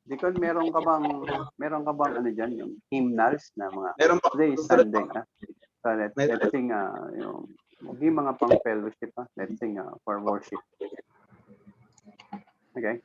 Dikon, meron ka bang ano dyan, yung hymnals na mga Meron pa. today is Sunday. So let's sing yung mga pang fellowship. Let's sing for worship. Okay.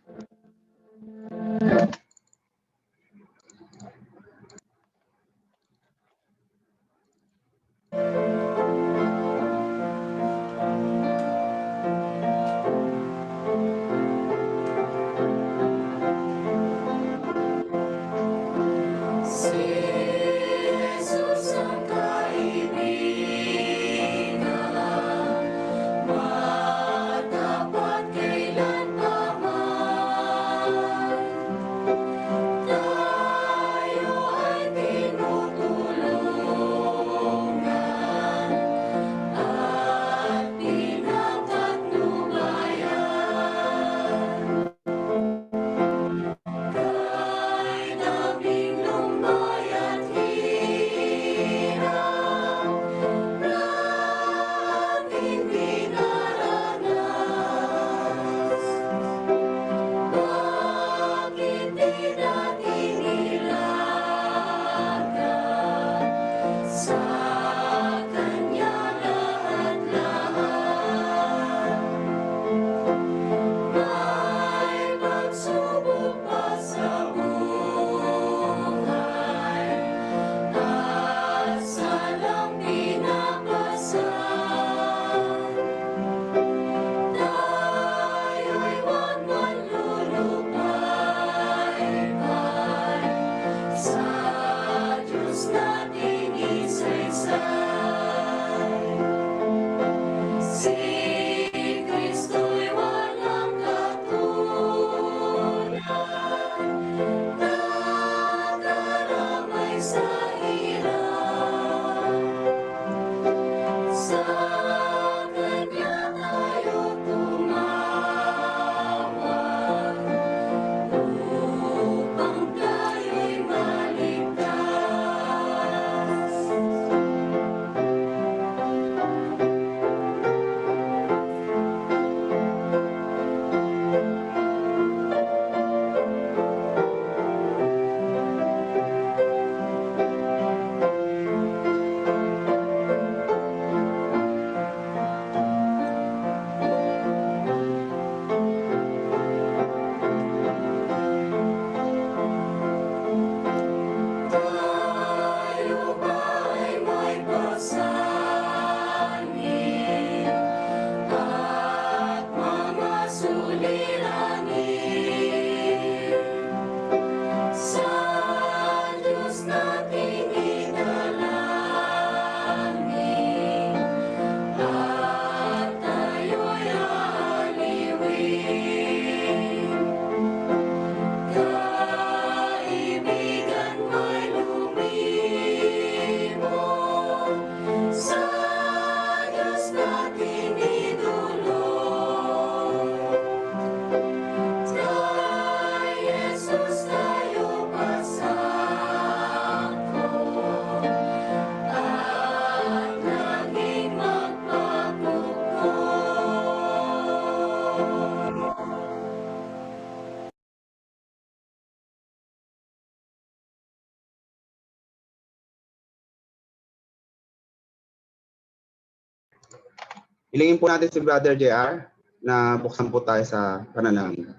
Hilingin po natin si Brother JR na buksan po tayo sa panalangin.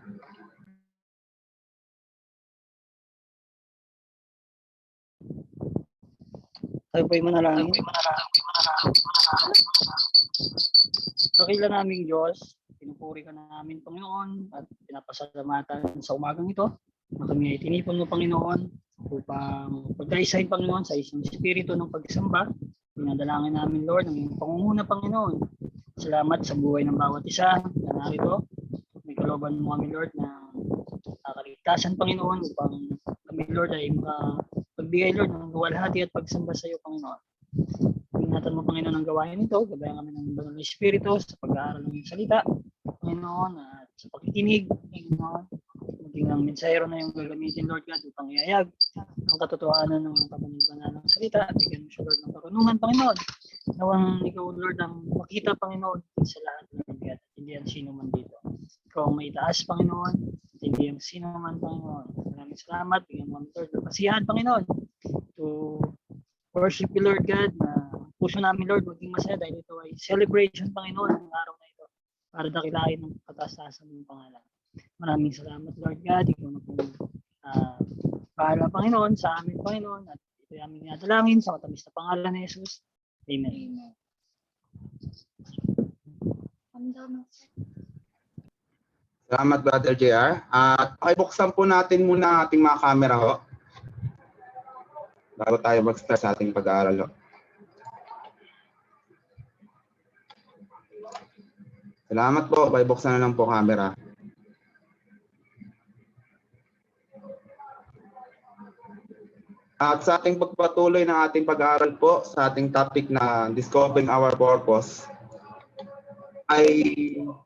Tayo po'y manalangin. Dakila naming Diyos, pinupuri ka namin, Panginoon, at pinapasalamatan sa umagang ito na kami ay tinipon mo, Panginoon, upang pagkaisahin, Panginoon, sa isang espiritu ng pagsamba. Pinadalangin namin, Lord, ng iyong pangunguna, Panginoon. Salamat sa buhay ng bawat isa na narito. May kalooban mo kami, Lord, na kaligtasan, Panginoon, upang kami, Lord, ay pagbigay, Lord, ng luwalhati at pagsamba sa iyo, Panginoon. Ingatan mo, Panginoon, ang gawain ito. Gabayan kami ng Banal na Espiritu sa pag-aaral ng salita, Panginoon, at sa pakikinig, Panginoon. Maging ang mensahero na yung gagamitin, Lord God, upang iayag ang katotohanan ng kapanibana ng salita at bigyan mo siya, Lord, ng karunungan, Panginoon. Nawang ikaw, Lord, ang makita, Panginoon, sa lahat ng mga at hindi ang sino man dito. Ikaw Ikaw ang may taas, Panginoon. Hindi ang sino man, Panginoon. Maraming salamat. Bigyan mo kami, Lord, ng kasiyahan, Panginoon, to worship you, Lord God, na puso namin, Lord, maging masaya dahil ito ay celebration, Panginoon, ng araw na ito para dakilain ng kataas-taasan ng pangalan. Maraming salamat, Lord God. Ikaw na po bahala, Panginoon, sa amin, Panginoon, at ito ay aming nadalangin sa matamis na pangalan ni Jesus. Amen. Salamat, Brother JR. At pakibuksan po natin muna ang ating mga camera ho. Bago tayo mag-start sa ating pag-aaral ho. Salamat po. Pakibuksan na lang po camera. At sa ating pagpatuloy ng ating pag-aaral po sa ating topic na Discovering Our Purpose, ay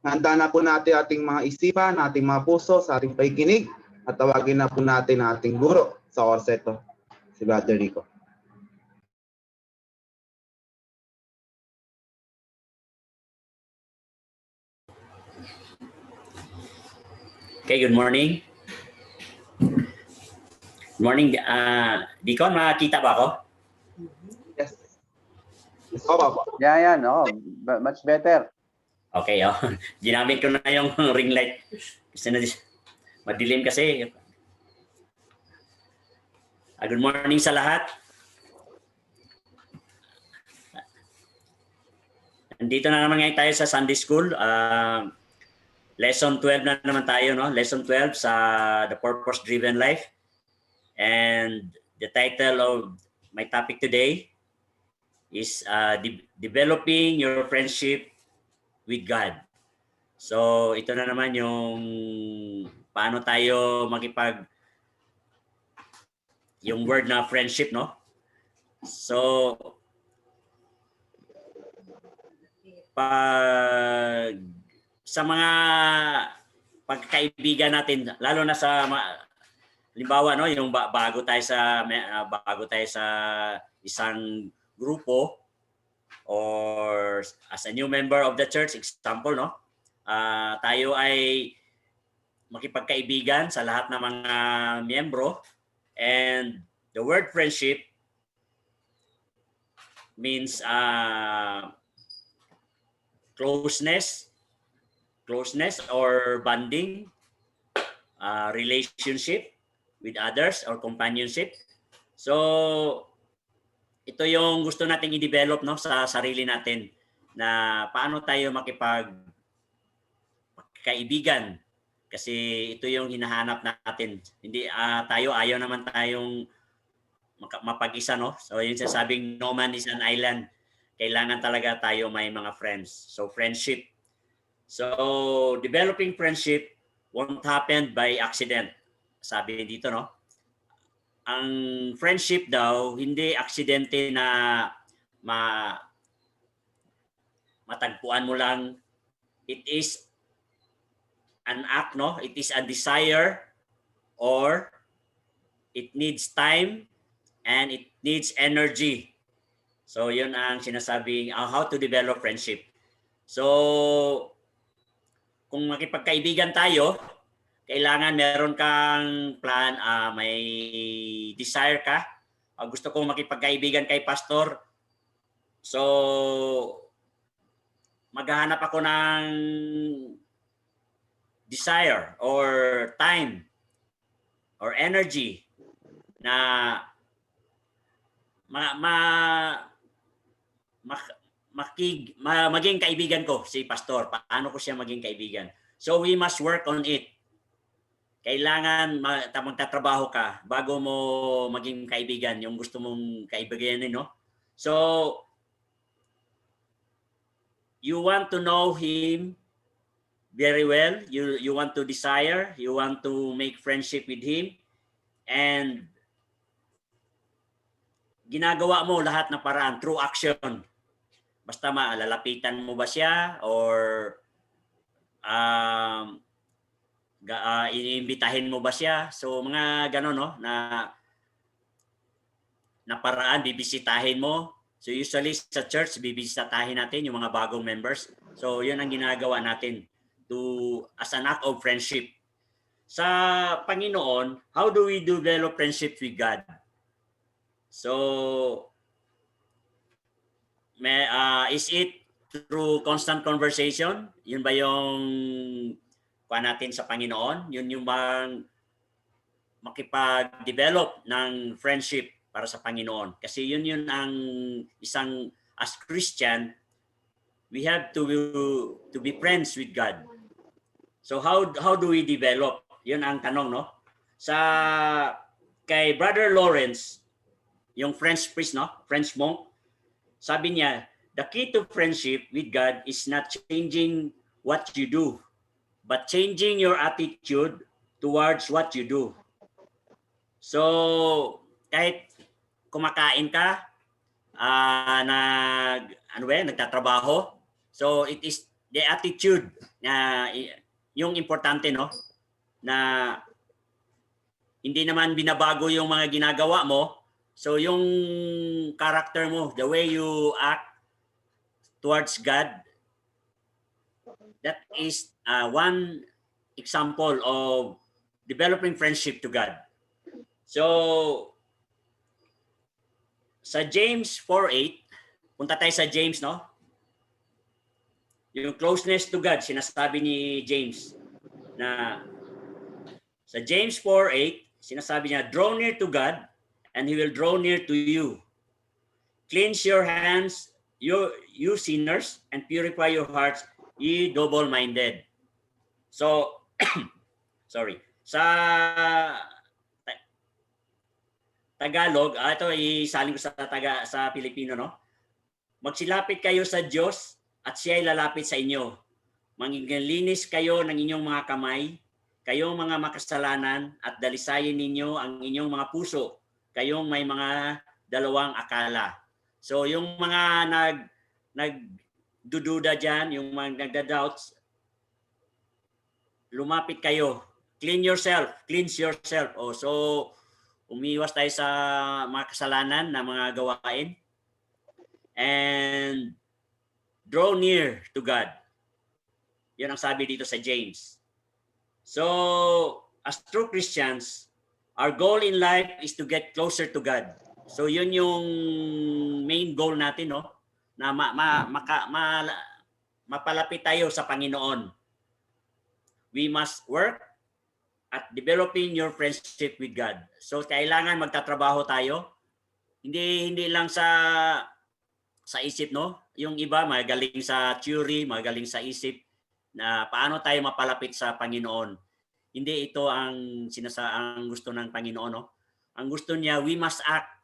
handa na po natin ating mga isipan, ating mga puso sa ating pakikinig at tawagin na po natin ang ating guro sa Orseto, si Brother Rico. Okay, good morning. Good morning. Deacon, makita ba ako? Yes. Yes, po. Yan. Much better. Okay, ginamit ko na yung ring light. Kasi madilim kasi. Good morning sa lahat. Nandito na naman ngayon tayo sa Sunday School. Lesson 12 na naman tayo, no? Lesson 12 sa The Purpose-Driven Life. And the title of my topic today is Developing Your Friendship with God. So ito na naman yung paano tayo yung word na friendship, no? So sa mga pagkaibigan natin, lalo na sa halimbawa, no, yung bago tayo sa isang grupo, or as a new member of the church, example, no, tayo ay makipagkaibigan sa lahat ng mga miyembro, and the word friendship means closeness or bonding, relationship with others or companionship. So ito yung gusto nating i-develop, no, sa sarili natin, na paano tayo makipagkaibigan, kasi ito yung hinahanap natin. Hindi tayo, ayaw naman tayong mapag-isa, no? So yung sasabing no man is an island, kailangan talaga tayo may mga friends. So friendship. So developing friendship won't happen by accident. Sabi dito, no? Ang friendship daw, hindi aksidente na matagpuan mo lang. It is an act, no? It is a desire, or it needs time and it needs energy. So yun ang sinasabing how to develop friendship. So kung makipagkaibigan tayo, kailangan meron kang plan, may desire ka. Gusto kong makipagkaibigan kay pastor. So maghahanap ako ng desire or time or energy na maging kaibigan ko si pastor. Paano ko siya maging kaibigan? So we must work on it. Kailangan magtatrabaho ka bago mo maging kaibigan, yung gusto mong kaibiganin, no? So you want to know him very well. You want to desire, you want to make friendship with him, and ginagawa mo lahat ng paraan through action. Basta lalapitan mo ba siya, or iimbitahin mo ba siya? So mga gano'n, no, na paraan, bibisitahin mo. So usually sa church, bibisitahin natin yung mga bagong members. So yun ang ginagawa natin, as an act of friendship. Sa Panginoon, how do we develop friendship with God? So, is it through constant conversation? Yun ba yung kuha natin sa Panginoon? Yun yung bang makipag-develop ng friendship para sa Panginoon? Kasi yun ang isang, as Christian, we have to be friends with God. So how do we develop? Yun ang tanong, no? Kay Brother Lawrence, yung French priest, no? French monk, sabi niya, the key to friendship with God is not changing what you do, but changing your attitude towards what you do. So, kahit kumakain ka, nagtatrabaho, so it is the attitude na yung importante, no? Na hindi naman binabago yung mga ginagawa mo. So yung character mo, the way you act towards God, that is one example of developing friendship to God. So sa James 4:8, punta tayo sa James, no? Yung closeness to God, sinasabi ni James na sa James 4:8, sinasabi niya, draw near to God and He will draw near to you. Cleanse your hands, you sinners, and purify your hearts, ye double-minded. So, sorry. Sa Tagalog, ito isalin ko sa Pilipino, no? Magsilapit kayo sa Diyos at siya ay lalapit sa inyo. Manginglinis kayo ng inyong mga kamay, kayong mga makasalanan, at dalisayin ninyo ang inyong mga puso, kayong may mga dalawang akala. So yung mga nagdududa dyan, yung mga nagda-doubts, lumapit kayo. Cleanse yourself. So umiwas tayo sa mga kasalanan na mga gawain. And draw near to God. Yan ang sabi dito sa James. So, as true Christians, our goal in life is to get closer to God. So, yun yung main goal natin, no? Na mapalapit tayo sa Panginoon. We must work at developing your friendship with God. So, kailangan magtatrabaho tayo. Hindi lang sa isip, no? Yung iba magaling sa theory, magaling sa isip na paano tayo mapalapit sa Panginoon. Hindi ito ang ang gusto ng Panginoon, no? Ang gusto niya, we must act.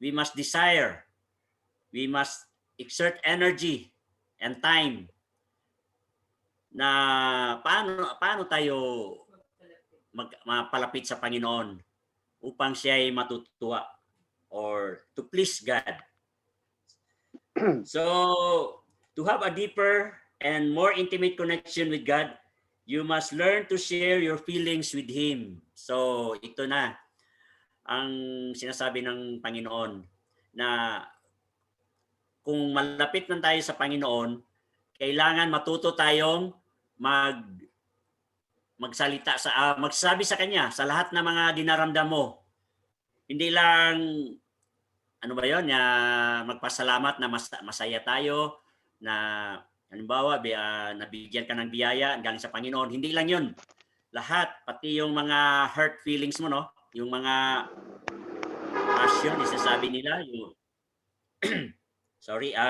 We must desire. We must exert energy and time na paano tayo mapalapit sa Panginoon upang siya ay matutuwa or to please God. So, to have a deeper and more intimate connection with God, you must learn to share your feelings with Him. So, ito na ang sinasabi ng Panginoon na kung malapit na tayo sa Panginoon, kailangan matuto tayong magsalita magsabi sa Kanya sa lahat ng mga dinaramdam mo. Hindi lang magpasalamat na masaya tayo, na halimbawa nabigyan ka ng biyaya galing sa Panginoon. Hindi lang 'yun. Lahat, pati yung mga hurt feelings mo, no? Yung mga passion, isasabi nila, yung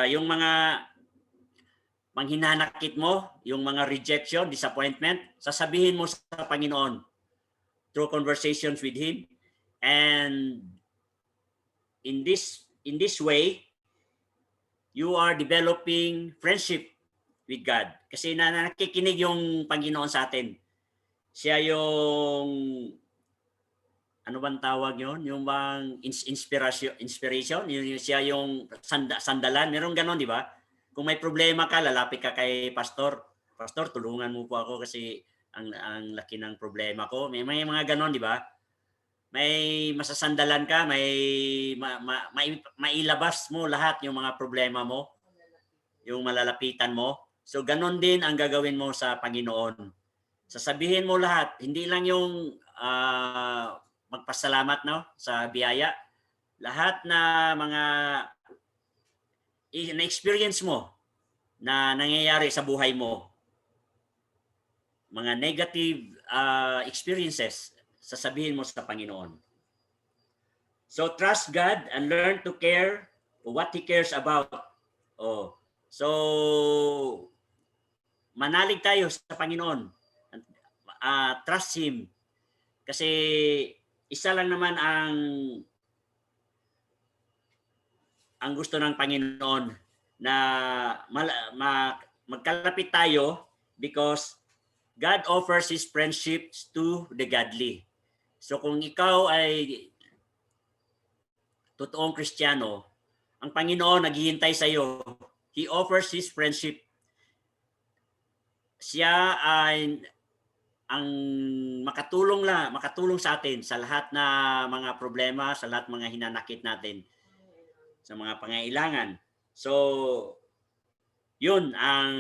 yung mga panghinanakit mo, yung mga rejection, disappointment, sasabihin mo sa Panginoon through conversations with Him. And in this way, you are developing friendship with God. Kasi nakikinig yung Panginoon sa atin. Siya yung, ano bang tawag yun? Yung bang inspiration? Siya yung sandalan. Meron ganon, di ba? Kung may problema ka, lalapit ka kay pastor. Pastor, tulungan mo po ako kasi ang laki ng problema ko. May mga ganon, di ba? May masasandalan ka, mailabas mo lahat yung mga problema mo, yung malalapitan mo. So ganon din ang gagawin mo sa Panginoon. Sasabihin mo lahat, hindi lang yung magpasalamat no sa biyaya. Lahat na mga na-experience mo na nangyayari sa buhay mo, mga negative experiences, sasabihin mo sa Panginoon. So trust God and learn to care what He cares about. Oh. So manalig tayo sa Panginoon. Trust Him. Kasi isa lang naman ang gusto ng Panginoon na magkalapit tayo because God offers His friendships to the godly. So kung ikaw ay totoong Kristiyano, ang Panginoon naghihintay sa iyo. He offers His friendship. Siya ay ang makatulong sa atin sa lahat na mga problema, sa lahat mga hinanakit natin, sa mga pangailangan. So, yun ang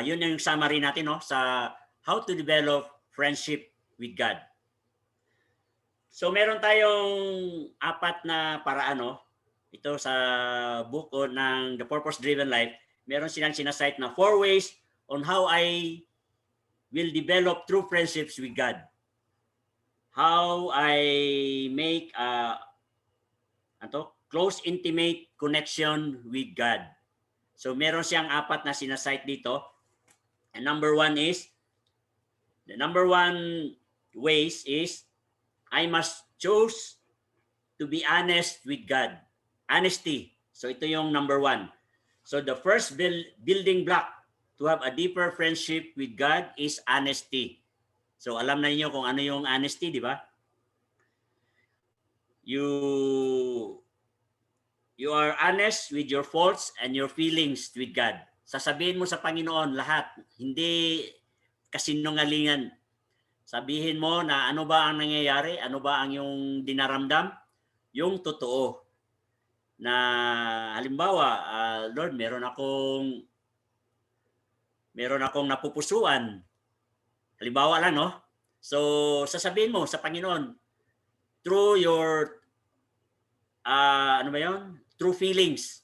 yun yung summary natin no sa how to develop friendship with God. So meron tayong 4 na paraan no. Ito sa book ng The Purpose Driven Life, meron silang sinasite na 4 ways on how I will develop true friendships with God. How I make close intimate connection with God. So meron siyang 4 na sinasite dito. And number 1 is, the number 1 ways is, I must choose to be honest with God. Honesty. So ito yung number 1. So the first building block to have a deeper friendship with God is honesty. So alam na niyo kung ano yung honesty, di ba? You are honest with your faults and your feelings with God. Sasabihin mo sa Panginoon lahat, hindi kasinungalingan. Sabihin mo na ano ba ang nangyayari, ano ba ang yung dinaramdam, yung totoo. Na halimbawa, Lord, meron akong napupusuan. Halimbawa lang, no? So, sasabihin mo sa Panginoon through your true feelings.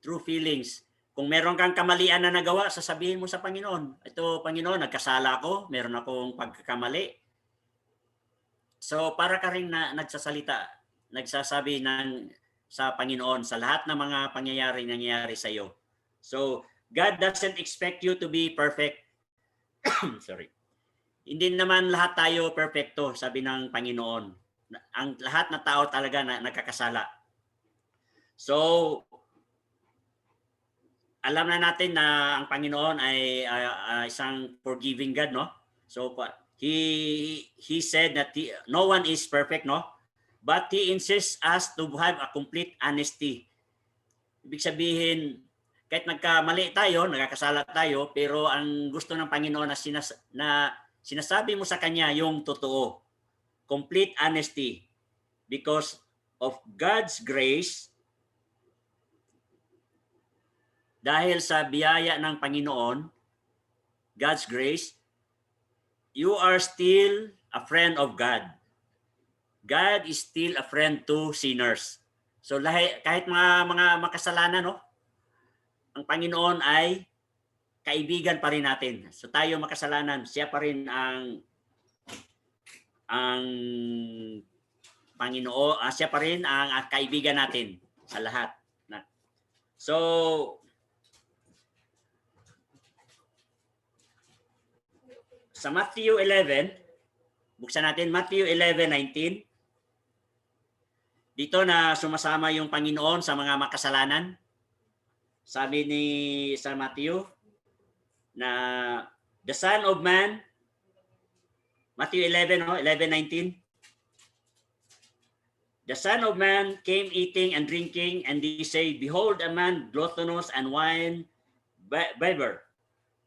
True feelings. Kung meron kang kamalian na nagawa, sasabihin mo sa Panginoon, ito Panginoon, nagkasala ako, meron akong pagkakamali. So para ka rin nagsasabi sa Panginoon sa lahat ng mga nangyayari sa iyo. So God doesn't expect you to be perfect. Sorry. Hindi naman lahat tayo perfecto, sabi ng Panginoon. Ang lahat na tao talaga nagkakasala. So alam na natin na ang Panginoon ay isang forgiving God, no? So he said that no one is perfect, no? But He insists us to have a complete honesty. Ibig sabihin, kahit nagkamali tayo, nagkakasala tayo, pero ang gusto ng Panginoon na sinasabi mo sa Kanya yung totoo. Complete honesty. Because of God's grace, dahil sa biyaya ng Panginoon, God's grace, you are still a friend of God. God is still a friend to sinners. So kahit mga makasalanan, no? Ang Panginoon ay kaibigan pa rin natin. So tayo makasalanan, siya pa rin ang Panginoon, siya pa rin ang kaibigan natin sa lahat. So sa Matthew 11, buksan natin Matthew 11:19. Dito na sumasama yung Panginoon sa mga makasalanan. Sabi ni sa Matthew na the Son of Man, Matthew 11:19. The Son of Man came eating and drinking, and they say, behold, a man gluttonous and wine bibber,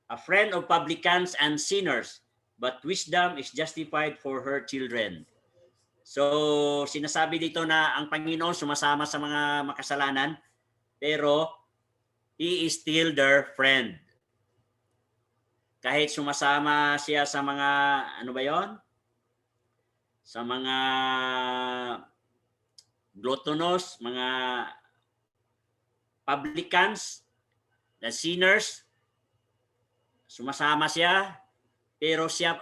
a friend of publicans and sinners, but wisdom is justified for her children. So, sinasabi dito na ang Panginoon sumasama sa mga makasalanan, pero he is still their friend. Kahit sumasama siya sa mga, ano ba yon? Sa mga gluttonous, mga publicans, the sinners, sumasama siya, pero siya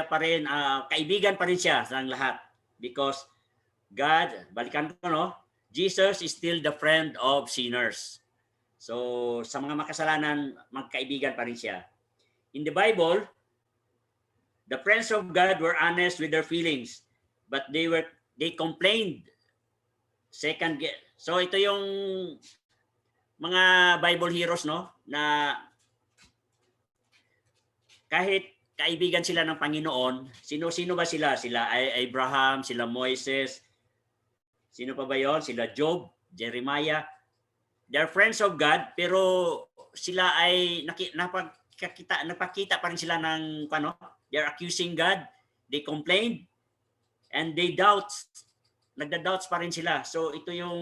pa rin, kaibigan pa rin siya sa lahat. Because God, balikan ko, no? Jesus is still the friend of sinners. So, sa mga makasalanan, magkaibigan pa rin siya. In the Bible, the friends of God were honest with their feelings, but they complained. So ito yung mga Bible heroes, no, na kahit kaibigan sila ng Panginoon, sino ba sila? Sila ay Abraham, sila Moises, sino pa ba yon? Sila Job, Jeremiah. They're friends of God, pero sila ay napakita pa rin sila ng ano, they're accusing God, they complained, and they nagda-doubts pa rin sila. So ito yung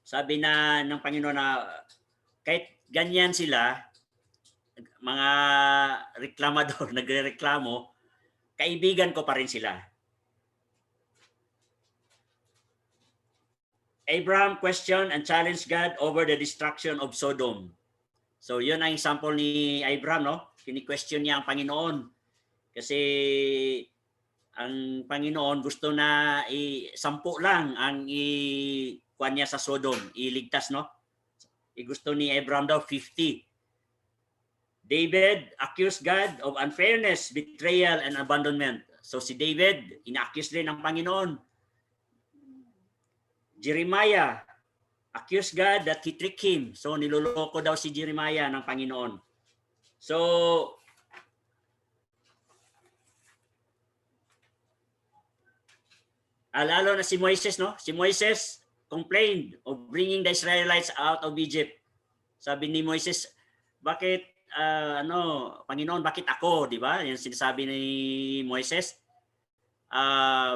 sabi ng Panginoon na kahit ganyan sila, mga reklamador, nagrereklamo, kaibigan ko pa rin sila. Abraham questioned and challenged God over the destruction of Sodom. So yun ang example ni Abraham, no? Kini-question niya ang Panginoon. Kasi ang Panginoon gusto na sampu lang ang kuha niya sa Sodom, iligtas, no? Gusto ni Abraham daw 50. David accused God of unfairness, betrayal, and abandonment. So si David, ina-accuse din ng Panginoon. Jeremiah accused God that he tricked him. So niloloko daw si Jeremiah ng Panginoon. So lalo na si Moises, no? Si Moises complained of bringing the Israelites out of Egypt. Sabi ni Moises, bakit Panginoon, bakit ako, di ba? Yan sinasabi ni Moises.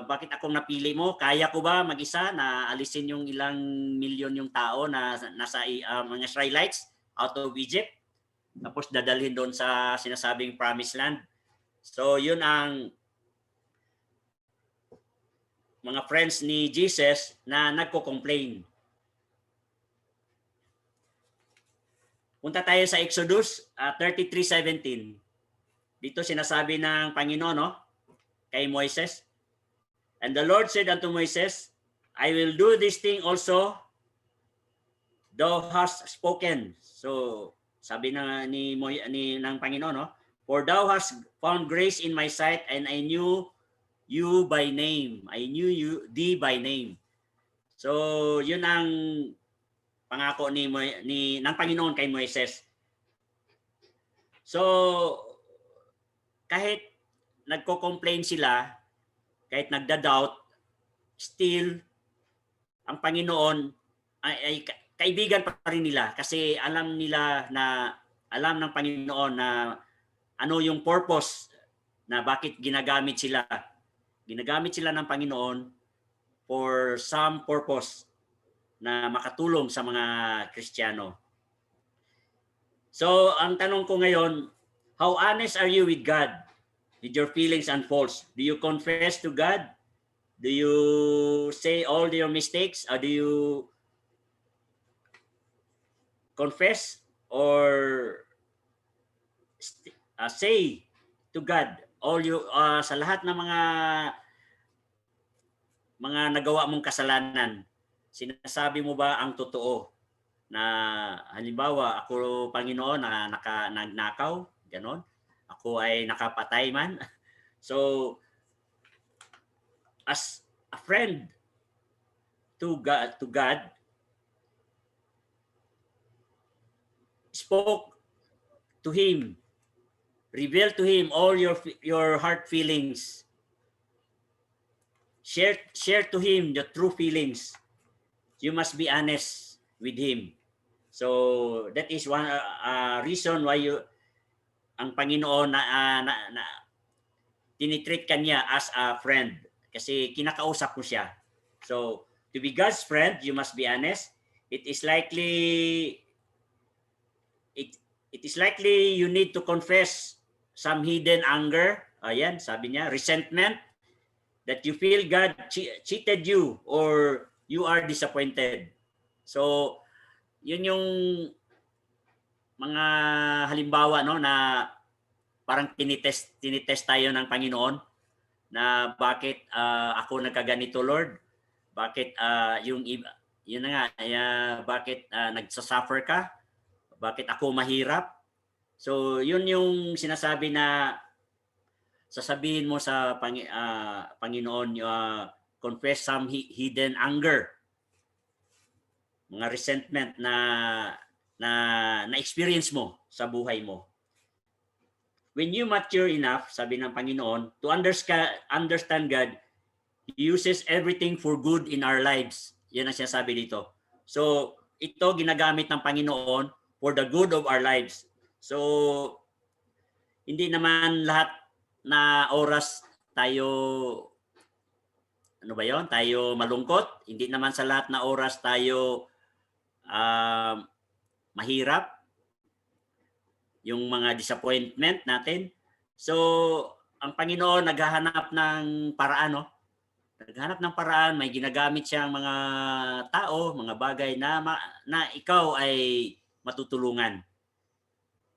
Bakit akong napili mo? Kaya ko ba mag-isa na alisin yung ilang milyon yung tao na nasa mga Israelites out of Egypt? Tapos dadalhin doon sa sinasabing promised land. So yun ang mga friends ni Jesus na nagko-complain. Punta tayo sa Exodus 33:17. Dito sinasabi ng Panginoon, no, kay Moises, and the Lord said unto Moises, I will do this thing also thou hast spoken. So sabi ng Panginoon, no, for thou hast found grace in my sight, and I knew you by name. I knew thee by name. So yun ang pangako ng Panginoon kay Moises. So kahit nagko-complain sila, kahit nagda-doubt, still ang Panginoon ay kaibigan pa rin nila kasi alam ng Panginoon na ano yung purpose na bakit ginagamit sila. Ginagamit sila ng Panginoon for some purpose na makatulong sa mga Kristiyano. So, ang tanong ko ngayon, how honest are you with God? With your feelings and faults? Do you confess to God? Do you say all your mistakes? Or do you confess or say to God all sa lahat ng mga nagawa mong kasalanan? Sinasabi mo ba ang totoo na halimbawa ako, Panginoon, na nagnakaw, ganon, ako ay nakapatay man? So as a friend to God, spoke to him, reveal to him all your heart feelings, share to him the true feelings. You must be honest with him. So that is one reason why ang Panginoon na tinitreat kanya as a friend kasi kinakausap mo siya. So to be God's friend, you must be honest. it is likely it is likely you need to confess some hidden anger. Ayan, sabi niya, resentment, that you feel God cheated you or you are disappointed. So, yun yung mga halimbawa, no, na parang tinitest tayo ng Panginoon na bakit ako nagkaganito, Lord? Bakit yung iba, yun na nga, bakit nagsasuffer ka? Bakit ako mahirap? So, yun yung sinasabi na sasabihin mo sa Panginoon, confess some hidden anger, mga resentment na experience mo sa buhay mo. When you mature enough, sabi ng Panginoon, to understand God, He uses everything for good in our lives. Yan ang sinasabi dito. So, ito ginagamit ng Panginoon for the good of our lives. So, hindi naman lahat na oras tayo, ano ba yon? Tayo malungkot. Hindi naman sa lahat na oras tayo mahirap. Yung mga disappointment natin. So, ang Panginoon naghahanap ng paraan, no? Naghahanap ng paraan, may ginagamit siyang mga tao, mga bagay na ikaw ay matutulungan.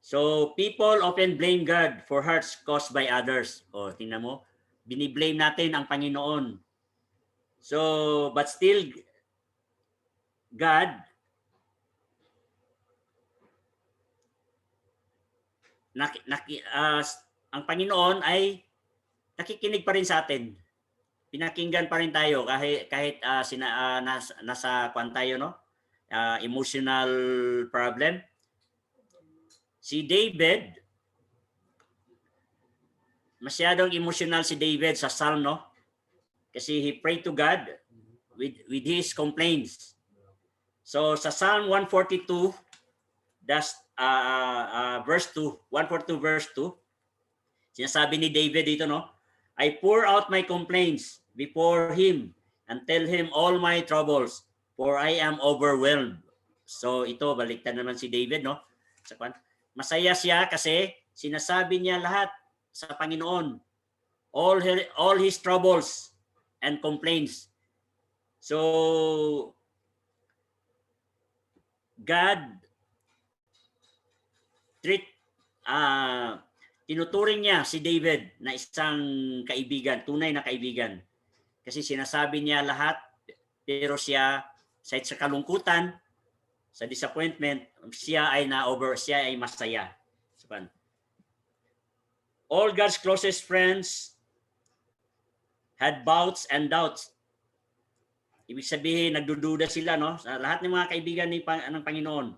So, people often blame God for hurts caused by others. O, tingnan mo, biniblame natin ang Panginoon. So, but still, God, ang Panginoon ay nakikinig pa rin sa atin. Pinakinggan pa rin tayo kahit nasa kwan tayo, no? Emotional problem. Si David, masyadong emotional si David sa Psalm, no? Kasi he prayed to God with his complaints. So sa Psalm 142, that's verse 2, 142 verse 2, sinasabi ni David dito, no? I pour out my complaints before him and tell him all my troubles, for I am overwhelmed. So ito, baliktad naman si David, no? Masaya siya kasi sinasabi niya lahat sa Panginoon, all his troubles and complaints. So God tinuturing niya si David na isang kaibigan, tunay na kaibigan. Kasi sinasabi niya lahat, pero siya sa kalungkutan, sa disappointment, siya ay masaya. All God's closest friends had doubts and doubts. Ibig sabihin, nagdududa sila, no? Sa lahat ng mga kaibigan ng Panginoon.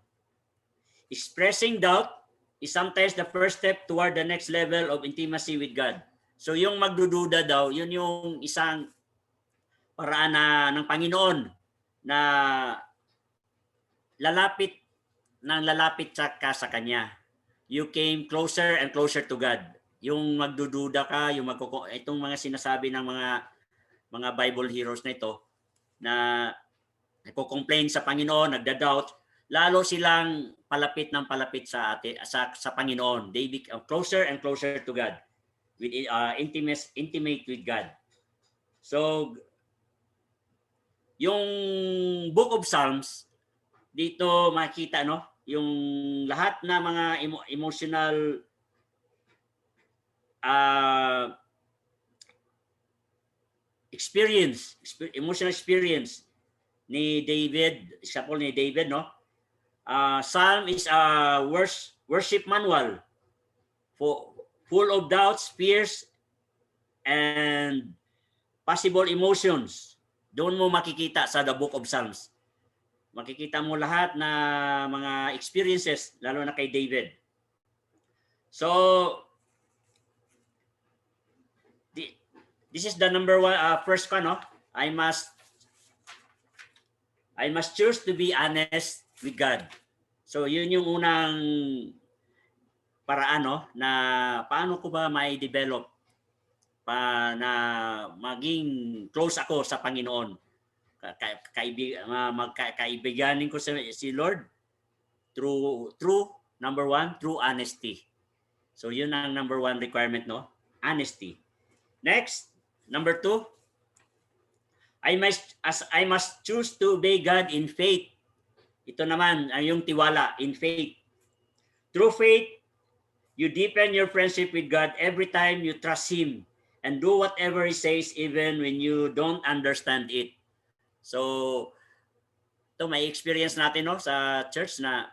Expressing doubt is sometimes the first step toward the next level of intimacy with God. So yung magdududa daw, yun yung isang paraan ng Panginoon na lalapit ka sa Kanya. You came closer and closer to God. Yung magdududa ka, itong mga sinasabi ng mga Bible heroes na ito, na nagko-complain sa Panginoon, nagda-doubt, lalo silang palapit sa Panginoon. They become closer and closer to God, with intimate with God. So yung Book of Psalms dito makita, no, yung lahat na mga emotional emotional experience ni David, example ni David, no? Psalm is a worship manual full of doubts, fears, and possible emotions. Doon mo makikita sa the Book of Psalms. Makikita mo lahat na mga experiences, lalo na kay David. So, this is the number one, first one, no? I must choose to be honest with God. So, yun yung unang paraan, no, na paano ko ba mai-develop na maging close ako sa Panginoon. magkaibiganin ko si Lord through number one, through honesty. So yun ang number one requirement, no? Honesty. Next, number two, I must choose to obey God in faith. Ito naman ang yung tiwala, in faith. Through faith, you deepen your friendship with God every time you trust Him and do whatever He says even when you don't understand it. So, ito may experience natin, no, sa church na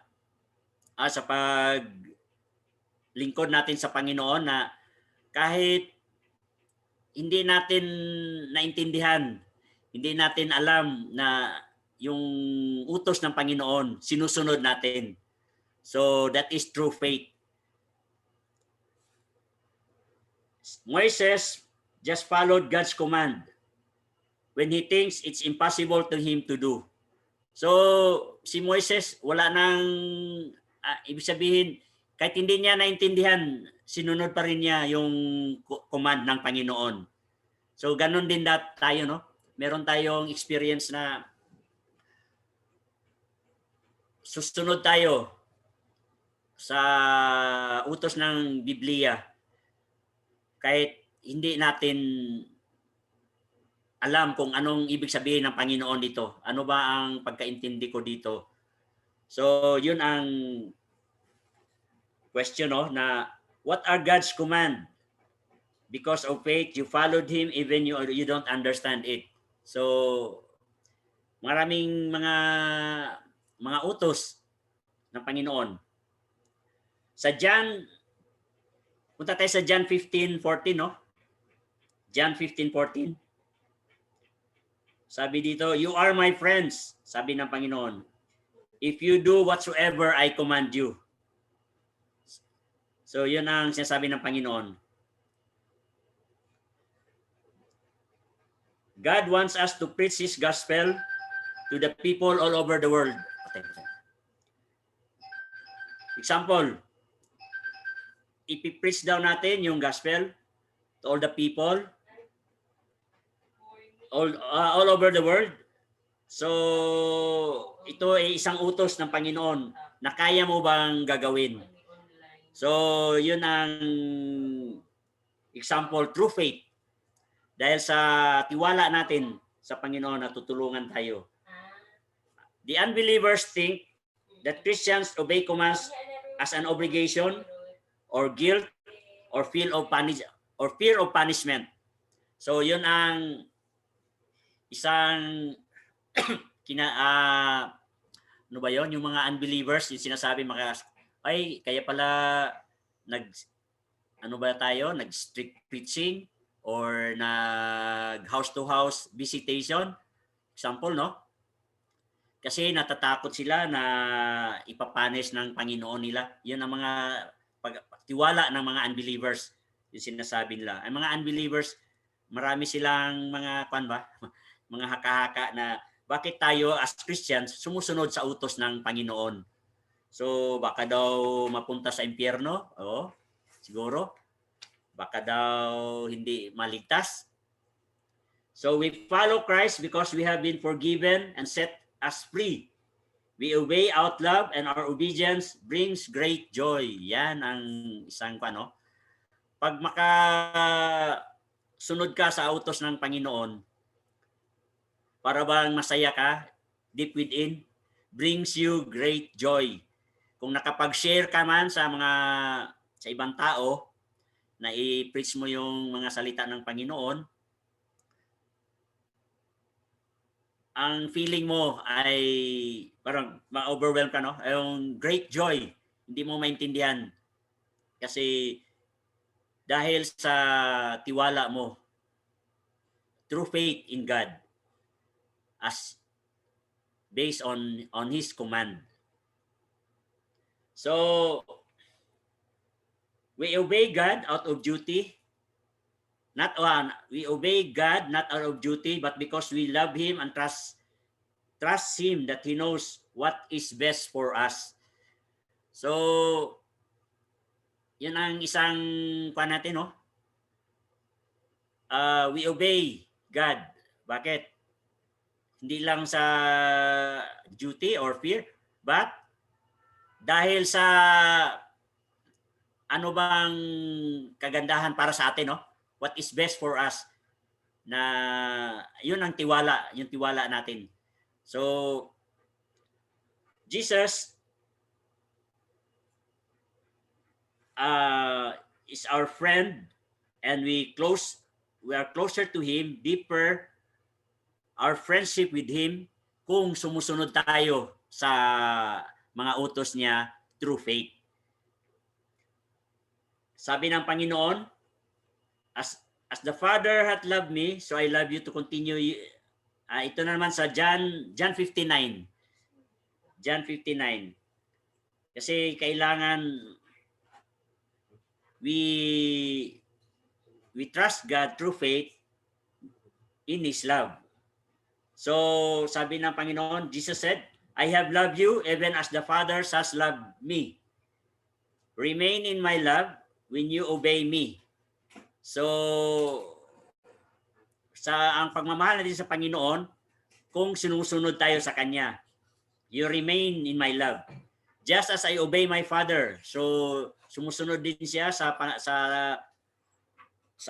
sa paglingkod natin sa Panginoon na kahit hindi natin naintindihan, hindi natin alam na yung utos ng Panginoon, sinusunod natin. So that is true faith. Moises just followed God's command when he thinks it's impossible to him to do. So si Moises wala nang ibig sabihin kahit hindi niya naintindihan, sinunod pa rin niya yung command ng Panginoon. So ganun din tayo, no? Meron tayong experience na susunod tayo sa utos ng Biblia kahit hindi natin alam kung anong ibig sabihin ng Panginoon dito. Ano ba ang pagkaintindi ko dito? So, yun ang question, no, na what are God's command? Because of faith, you followed Him even you don't understand it. So, maraming mga utos ng Panginoon. Sa John, punta tayo sa John 15:14, no? John 15:14. Sabi dito, you are my friends, sabi ng Panginoon, if you do whatsoever I command you. So, yun ang sinasabi ng Panginoon. God wants us to preach His gospel to the people all over the world. Example, ipipreach daw natin yung gospel to all the people all over the world. So, ito ay isang utos ng Panginoon na kaya mo bang gagawin? So, yun ang example, true faith. Dahil sa tiwala natin sa Panginoon na tutulungan tayo. The unbelievers think that Christians obey commands as an obligation or guilt or fear of punishment. So yun ang isang ano ba yun? Yung mga unbelievers, yung sinasabi ay kaya pala nag-strict preaching or nag house to house visitation. Example, no? Kasi natatakot sila na ipapanis ng Panginoon nila. Yun ang mga tiwala ng mga unbelievers, yung sinasabi nila. Ang mga unbelievers, marami silang mga mga haka-haka na bakit tayo as Christians sumusunod sa utos ng Panginoon. So baka daw mapunta sa impyerno, siguro. Baka daw hindi maligtas. So we follow Christ because we have been forgiven and set us free. We obey out love and our obedience brings great joy. Yan ang isang Pag makasunod ka sa utos ng Panginoon, para bang masaya ka, deep within, brings you great joy. Kung nakapag-share ka man sa ibang tao, na i-preach mo yung mga salita ng Panginoon, ang feeling mo ay parang ma-overwhelm ka, no? Yung great joy, hindi mo maintindihan. Kasi dahil sa tiwala mo, through faith in God, as based on His command. So, we obey God out of duty. We obey God not out of duty, but because we love Him and trust Him that He knows what is best for us. So, yun ang isang natin, no? We obey God. Bakit? hindi lang sa duty or fear, but dahil sa ano bang kagandahan para sa atin, no? What is best for us, na yun ang tiwala, yung tiwala natin. So, Jesus is our friend, and we are closer to Him, deeper our friendship with Him kung sumusunod tayo sa mga utos niya through faith. Sabi ng Panginoon, as the Father hath loved me, so I love you to continue. Ito na naman sa John 59. John 59. Kasi kailangan we trust God through faith in His love. So sabi ng Panginoon, Jesus said, I have loved you even as the Father has loved me. Remain in my love when you obey me. So ang pagmamahal natin sa Panginoon, kung sinusunod tayo sa Kanya, you remain in my love. Just as I obey my Father. So sumusunod din siya sa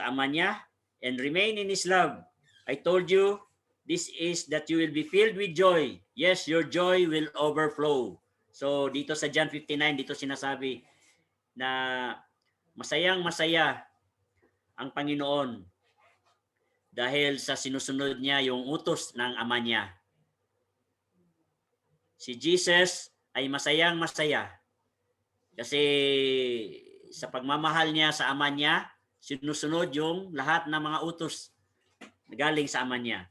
ama niya, and remain in His love. I told you, this is that you will be filled with joy. Yes, your joy will overflow. So dito sa John 59, dito sinasabi na masayang-masaya ang Panginoon dahil sa sinusunod niya yung utos ng ama niya. Si Jesus ay masayang-masaya kasi sa pagmamahal niya sa ama niya, sinusunod yung lahat ng mga utos na galing sa ama niya.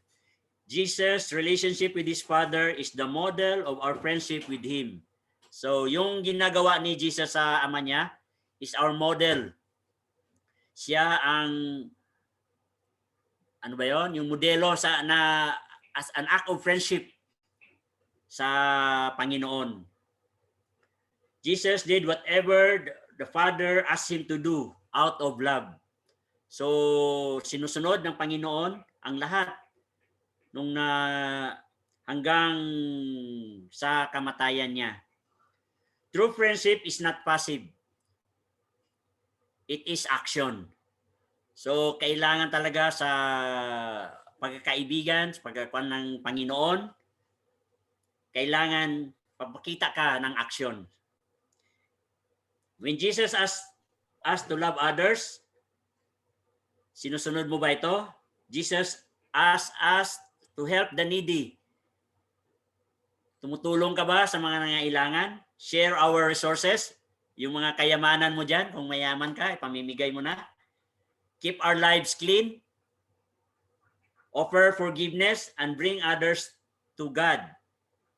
Jesus' relationship with His Father is the model of our friendship with Him. So yung ginagawa ni Jesus sa ama niya is our model. Siya ang yung modelo as an act of friendship sa Panginoon. Jesus did whatever the Father asked Him to do out of love. So sinusunod ng Panginoon ang lahat hanggang sa kamatayan niya. True friendship is not passive. It is action. So kailangan talaga sa pagkakaibigan, sa pagkakuan ng Panginoon, kailangan papakita ka ng action. When Jesus asked us to love others, sinusunod mo ba ito? Jesus asked us to help the needy. Tumutulong ka ba sa mga nangangailangan? Share our resources. Yung mga kayamanan mo dyan, kung mayaman ka, ipamimigay mo na. Keep our lives clean. Offer forgiveness and bring others to God.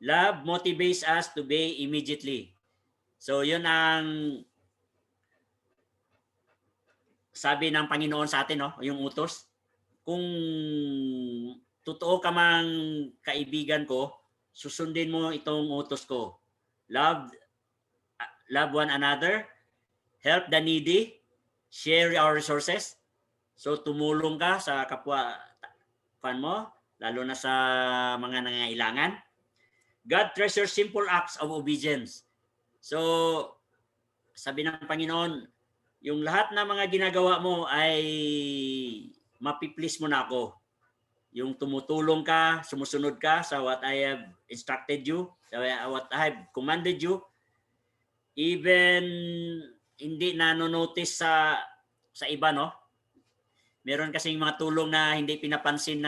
Love motivates us to obey immediately. So yun ang sabi ng Panginoon sa atin, no? Yung utos. Kung totoo ka mang kaibigan ko, susundin mo itong utos ko. Love one another, help the needy, share our resources. So tumulong ka sa kapwa mo, lalo na sa mga nangangailangan. God treasures simple acts of obedience. So sabi ng Panginoon, yung lahat ng mga ginagawa mo ay mapiplease mo na ako. Yung tumutulong ka, sumusunod ka sa what I have instructed you, sa what I have commanded you, even hindi nanonotice sa iba, no? Meron kasing mga tulong na hindi napansin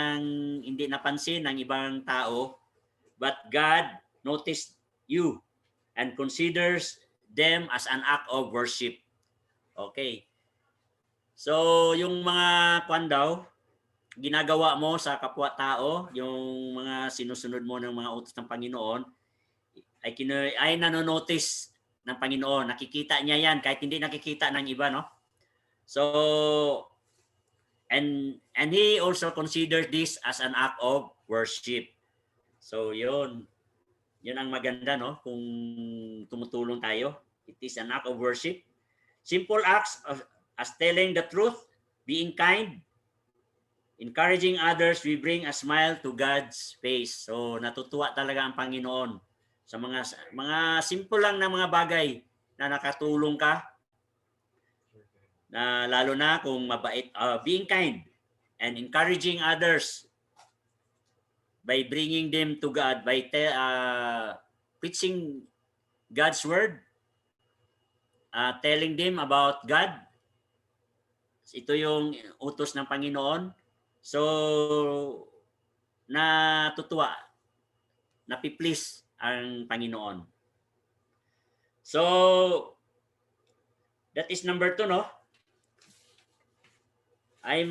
ng ibang tao, but God noticed you and considers them as an act of worship. Okay. So, yung mga ginagawa mo sa kapwa-tao, yung mga sinusunod mo ng mga utos ng Panginoon, ay nanonotice ng Panginoon. Nakikita niya yan kahit hindi nakikita ng iba, no? So, and He also considers this as an act of worship. So, yun ang maganda, no? Kung tumutulong tayo, it is an act of worship. Simple acts as telling the truth, being kind, Encouraging others, we bring a smile to God's face. So natutuwa talaga ang Panginoon sa mga simple lang na mga bagay na nakatulong ka, na lalo na kung mabait, being kind and encouraging others by bringing them to God, by preaching God's word, telling them about God. Ito yung utos ng Panginoon. So, natutuwa, napiplease ang Panginoon. So, that is number 2, no? I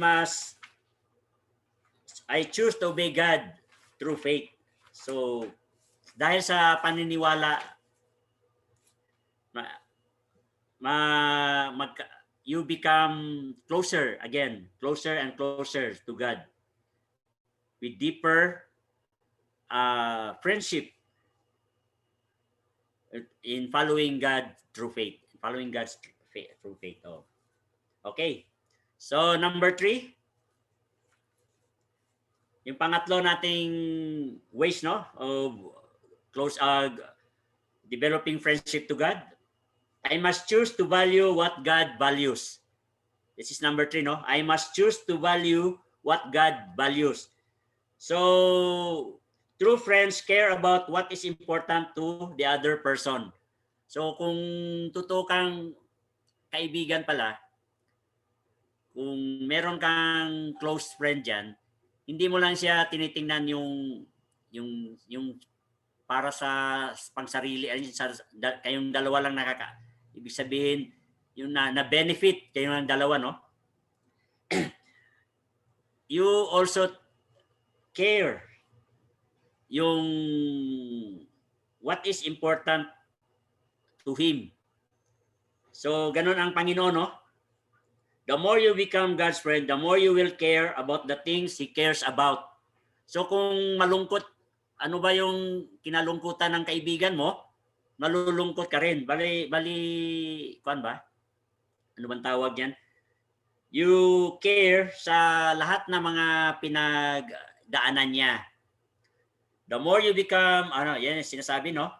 choose to obey God through faith. So, dahil sa paniniwala, you become closer and closer to God with deeper friendship in following God through faith. Following God's faith through faith. Oh. Okay. So, number 3. Yung pangatlo nating ways, no, of developing friendship to God. I must choose to value what God values. This is number 3, no? I must choose to value what God values. So, true friends care about what is important to the other person. So, kung totoo kang kaibigan pala, kung meron kang close friend dyan, hindi mo lang siya tinitingnan yung para sa pangsarili, kayong dalawa lang ibig sabihin yung na benefit kayong dalawa, no? You also care yung what is important to him. So ganun ang Panginoon, no? The more you become God's friend, the more you will care about the things He cares about. So kung malungkot, ano ba yung kinalungkutan ng kaibigan mo? Malulungkot ka rin. Bali, kuan ba? Ano bang tawag yan? You care sa lahat ng mga pinagdaanan niya. The more you become, yan sinasabi, no?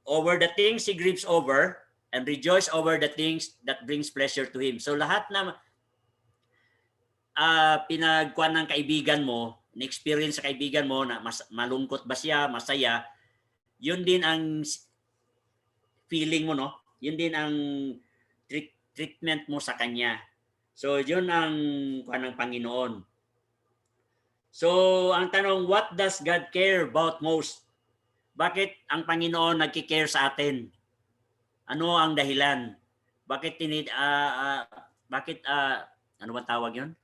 Over the things He grieves over and rejoice over the things that brings pleasure to Him. So lahat na pinagkuan ng kaibigan mo, na-experience sa kaibigan mo na malungkot ba siya, masaya, yun din ang feeling mo, no? Yun din ang treatment mo sa kanya. So yun ang kuan ng Panginoon. So ang tanong, what does God care about most? Bakit ang Panginoon nagki-care sa atin? Ano ang dahilan? Bakit ano ba tawag 'yon?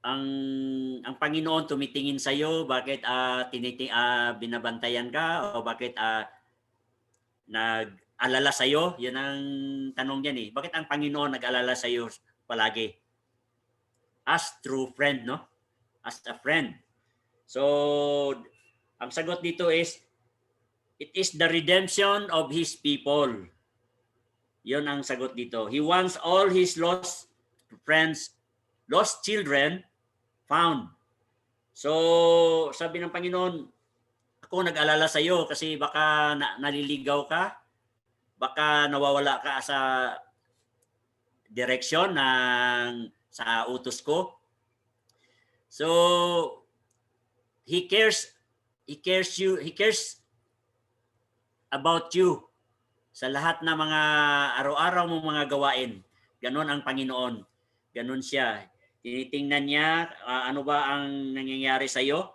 Ang Panginoon tumitingin sa iyo, bakit binabantayan ka, o bakit nag-alala sa iyo? 'Yan ang tanong niyan eh. Bakit ang Panginoon nag-alala sa iyo palagi? As true friend, no? As a friend. So ang sagot dito is, it is the redemption of His people. Yun ang sagot dito. He wants all His lost friends, lost children, found. So, sabi ng Panginoon, ako nag-alala sa iyo kasi baka naliligaw ka, baka nawawala ka sa direksyon sa utos ko. So, He cares about you sa lahat na mga araw-araw mong mga gawain. Ganon ang Panginoon. Ganon siya. Tinitingnan niya ano ba ang nangyayari sa iyo.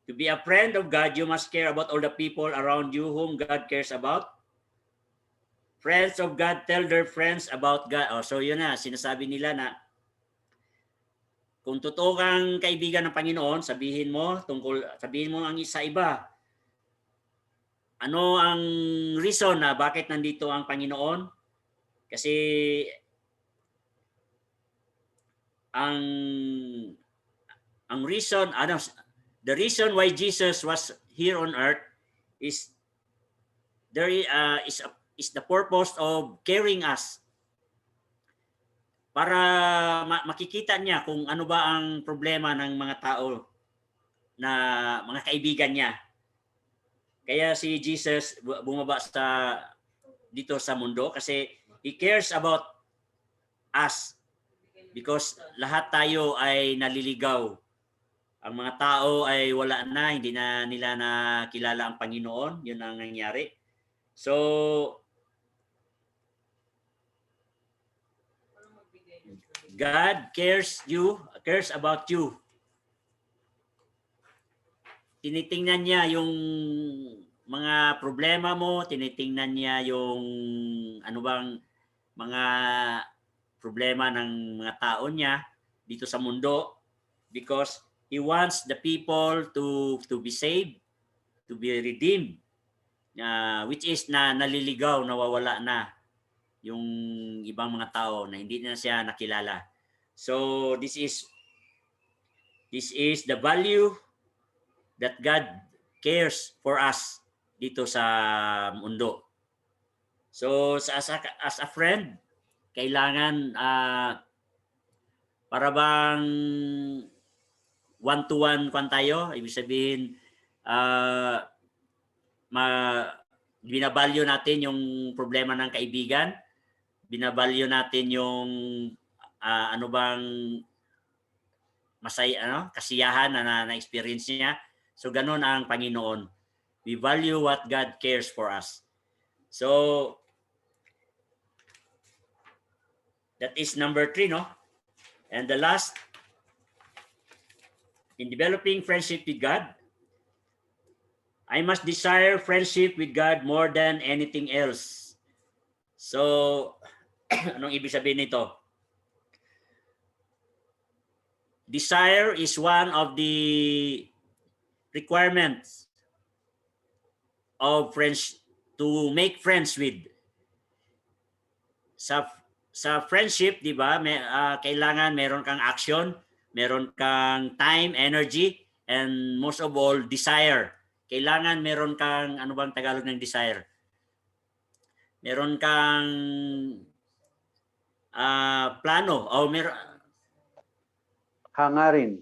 To be a friend of God, you must care about all the people around you whom God cares about. Friends of God tell their friends about God. So yun na, sinasabi nila na kung totoo kang kaibigan ng Panginoon, sabihin mo ang isa iba. Ano ang reason na bakit nandito ang Panginoon? Kasi ang reason, the reason why Jesus was here on earth is the purpose of caring us. para makikita niya kung ano ba ang problema ng mga tao na mga kaibigan niya. Kaya si Jesus bumaba dito sa mundo kasi He cares about us because lahat tayo ay naliligaw. Ang mga tao ay wala na, hindi na nila nakilala ang Panginoon. Yun ang nangyari. So, God cares about you. Tinitingnan niya yung mga problema mo, tinitingnan niya yung ano bang mga problema ng mga tao niya dito sa mundo because He wants the people to be saved, to be redeemed, which is naliligaw, nawawala na yung ibang mga tao na hindi na siya nakilala. So this is the value that God cares for us dito sa mundo. So as a friend, kailangan para bang one-to-one tayo, ibig sabihin binabalyo natin yung problema ng kaibigan, binabalyo natin yung ano bang kasiyahan na experience niya. So ganun ang Panginoon. We value what God cares for us. So that is number 3, no? And the last, in developing friendship with God, I must desire friendship with God more than anything else. So, anong ibig sabihin nito? Desire is one of the requirements of friends to make friends with. Sa friendship, di ba, kailangan meron kang action, meron kang time, energy, and most of all, desire. Kailangan meron kang, ano bang Tagalog ng desire? Meron kang plano o Hangarin.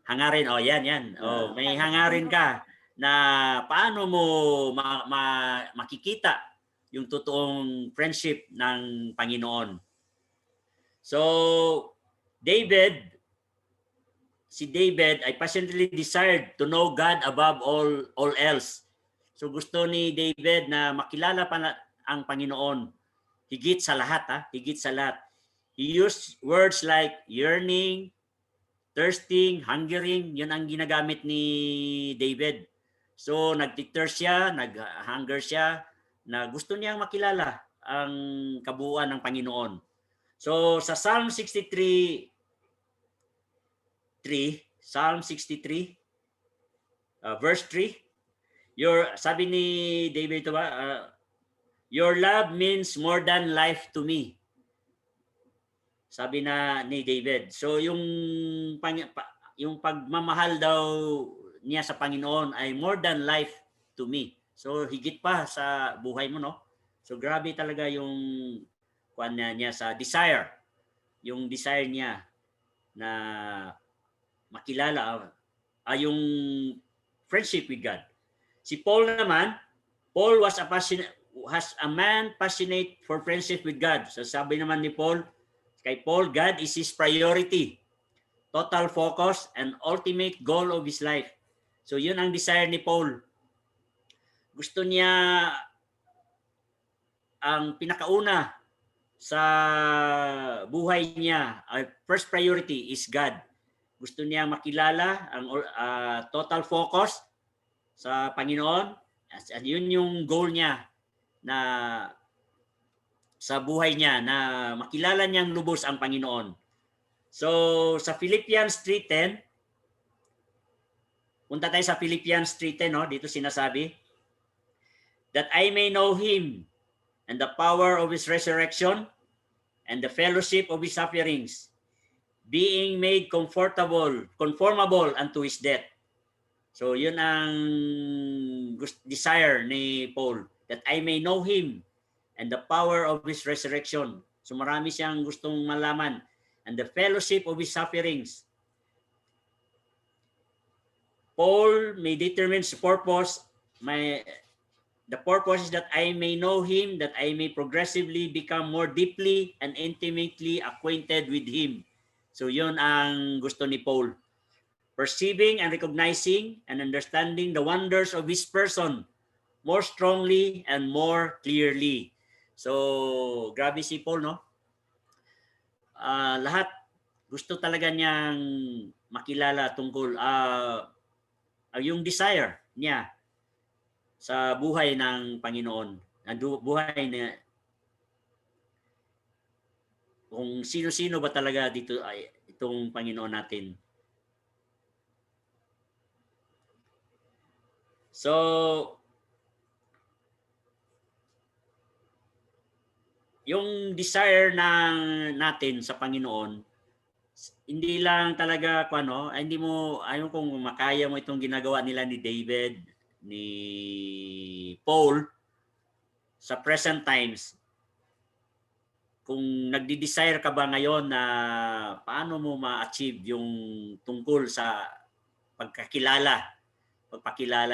Hangarin, yan. May hangarin ka na paano mo makikita yung totoong friendship ng Panginoon. So, si David ay passionately desired to know God above all else. So gusto ni David na makilala pa ang Panginoon higit sa lahat, higit sa lahat. He used words like yearning, thirsting, hungering, yun ang ginagamit ni David. So nag-thirst siya, nag-hunger siya, na gusto niyang makilala ang kabuuan ng Panginoon. So sa Psalm 63, verse 3, sabi ni David ito ba, your love means more than life to me. Sabi ni David. So yung pagmamahal daw niya sa Panginoon ay more than life to me. So higit pa sa buhay mo, no? So grabe talaga yung kuan niya sa desire. Yung desire niya na makilala yung friendship with God. Si Paul naman, Paul was a man passionate for friendship with God. So sabi naman ni Paul, kay Paul, God is his priority, total focus, and ultimate goal of his life. So yun ang desire ni Paul. Gusto niya ang pinakauna sa buhay niya, first priority is God. Gusto niya makilala ang total focus sa Panginoon. At yun yung goal niya na sa buhay niya, na makilala niyang lubos ang Panginoon. So sa Philippians 3:10, punta tayo sa Philippians 3:10, no? Dito sinasabi, that I may know Him and the power of His resurrection and the fellowship of His sufferings, being made conformable unto His death. So yun ang desire ni Paul, that I may know Him and the power of His resurrection. So marami siyang gustong malaman. And the fellowship of his sufferings. Paul may determine his purpose. The purpose is that I may know him, that I may progressively become more deeply and intimately acquainted with him. So yun ang gusto ni Paul. Perceiving and recognizing and understanding the wonders of his person more strongly and more clearly. So grabe si Paul, no? Lahat gusto talaga niyang makilala tungkol yung desire niya sa buhay ng Panginoon. Buhay na kung sino-sino ba talaga dito ay itong Panginoon natin. So yung desire natin sa Panginoon, hindi lang talaga hindi mo ayon kung makaya mo itong ginagawa nila ni David, ni Paul sa present times. Kung nagdi-desire ka ba ngayon na paano mo ma-achieve yung tungkol sa pagpakilala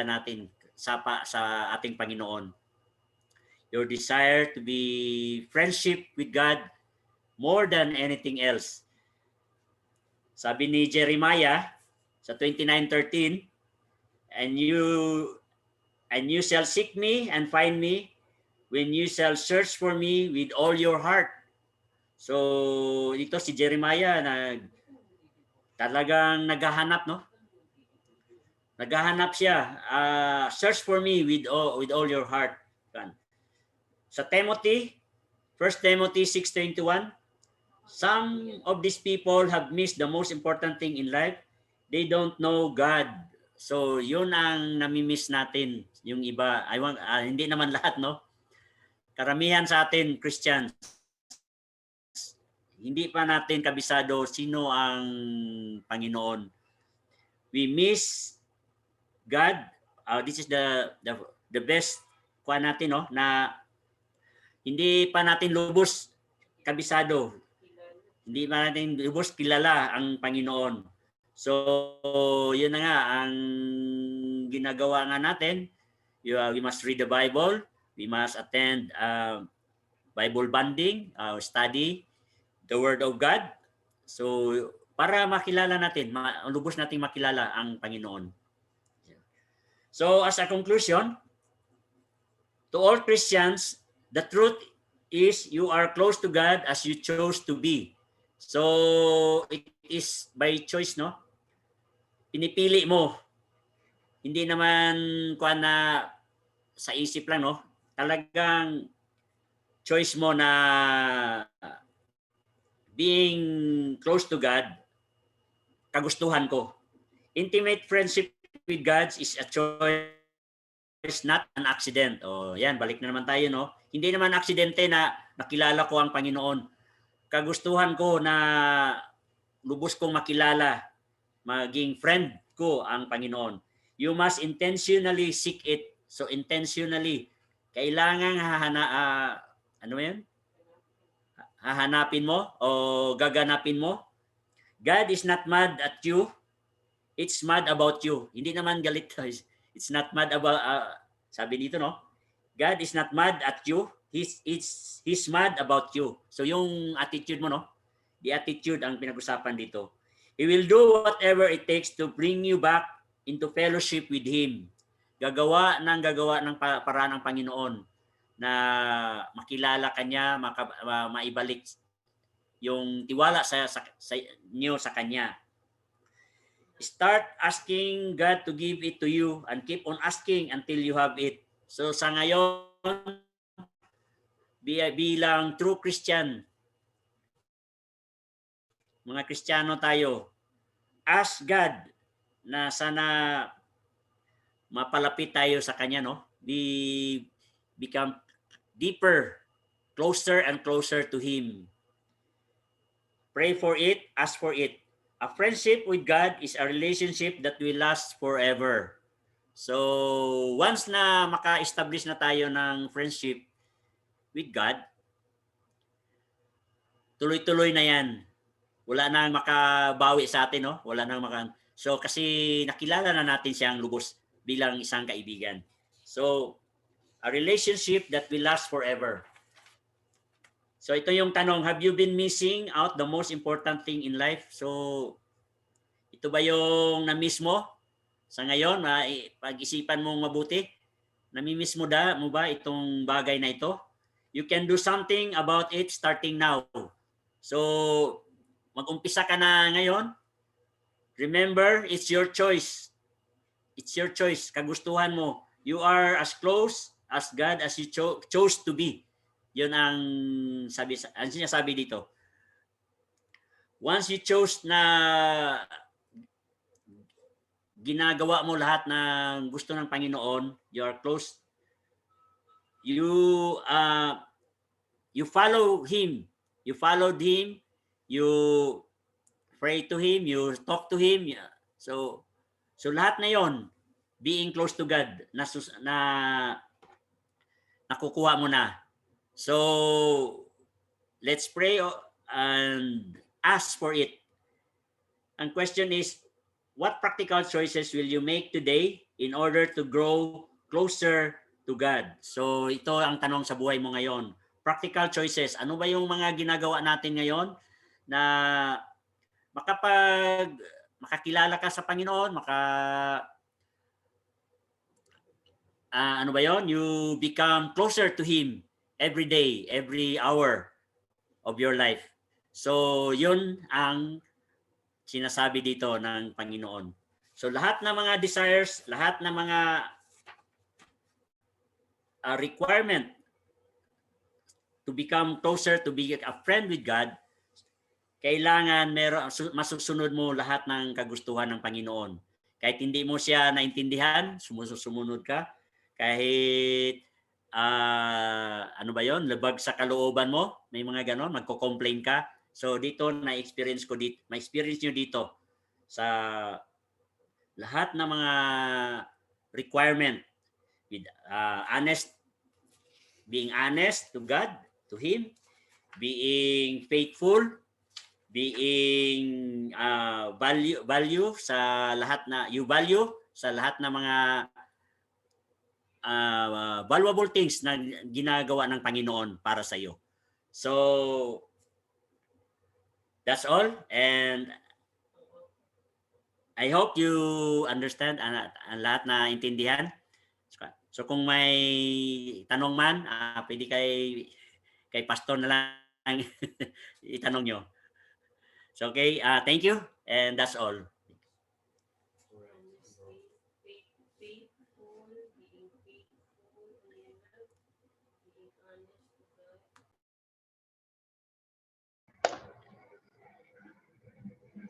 natin sa ating Panginoon. Your desire to be friendship with God more than anything else. Sabi ni Jeremiah sa 29:13, and you shall seek me and find me when you shall search for me with all your heart. So ito si Jeremiah na talagang naghahanap, no? Naghahanap siya. Search for me with all your heart. Sa Timothy, 1 Timothy 6:21, some of these people have missed the most important thing in life. They don't know God. So yun ang nami-miss natin. Yung iba, hindi naman lahat, no? Karamihan sa atin, Christians, hindi pa natin kabisado sino ang Panginoon. We miss God. This is the best natin, no? Na hindi pa natin lubos kabisado. Hindi pa natin lubos kilala ang Panginoon. So, yun na nga ang ginagawa nga natin. We must read the Bible. We must attend Bible bonding, study the Word of God. So, para makilala natin, lubos nating makilala ang Panginoon. So, as a conclusion, to all Christians, the truth is you are close to God as you chose to be. So, it is by choice, no? Pinipili mo. Hindi naman na sa isip lang, no? Talagang choice mo na being close to God, kagustuhan ko. Intimate friendship with God is a choice, not an accident. Yan, balik na naman tayo, no? Hindi naman aksidente na nakilala ko ang Panginoon. Kagustuhan ko na lubos kong makilala, maging friend ko ang Panginoon. You must intentionally seek it. So intentionally, kailangan hahanapin mo o gaganapin mo. God is not mad at you. It's mad about you. Hindi naman galit. It's not mad about, sabi dito, no? God is not mad at you. He's mad about you. So yung attitude mo, no? The attitude ang pinag-usapan dito. He will do whatever it takes to bring you back into fellowship with Him. Gagawa ng paraan ng Panginoon na makilala Kanya, maibalik yung tiwala sa niyo sa Kanya. Start asking God to give it to you and keep on asking until you have it. So sa ngayon, bilang true Christian, mga Kristiyano tayo, ask God na sana mapalapit tayo sa Kanya, no? We become deeper, closer and closer to Him. Pray for it, ask for it. A friendship with God is a relationship that will last forever. So, once na maka-establish na tayo ng friendship with God, tuloy-tuloy na yan. Wala nang makabawi sa atin, no? Wala nang So kasi nakilala na natin siyang lubos bilang isang kaibigan. So a relationship that will last forever. So ito yung tanong, have you been missing out the most important thing in life? So ito ba yung na-miss mo sa ngayon? Pag-isipan mong mabuti. Nami-miss mo ba itong bagay na ito? You can do something about it starting now. So mag-umpisa ka na ngayon. Remember, it's your choice. It's your choice. Kagustuhan mo. You are as close as God as you chose to be. Yun ang sinasabi dito. Once you chose na ginagawa mo lahat ng gusto ng Panginoon, you are close. You follow Him. You followed Him. You pray to Him. You talk to Him. So lahat na yon, being close to God, na nakukuha mo na. So, let's pray and ask for it. Ang question is, what practical choices will you make today in order to grow closer to God? So, ito ang tanong sa buhay mo ngayon. Practical choices. Ano ba yung mga ginagawa natin ngayon na makakilala ka sa Panginoon, ano ba yon? You become closer to Him every day, every hour of your life. So, yun ang sinasabi dito ng Panginoon. So, lahat ng mga desires, lahat ng mga requirement to become closer, to be a friend with God, kailangan masusunod mo lahat ng kagustuhan ng Panginoon. Kahit hindi mo siya naintindihan, sumunod ka. Kahit ano ba yon, labag sa kalooban mo, may mga ganon, magko-complain ka. So dito ma-experience nyo dito sa lahat ng mga requirement with being honest to God, to Him, being faithful, being value sa lahat na you value sa lahat ng mga valuable things na ginagawa ng Panginoon para sa iyo. So that's all, and I hope you understand ang lahat na intindihan. So kung may tanong man, pwede kay pastor na lang itanong nyo. So okay, thank you, and that's all.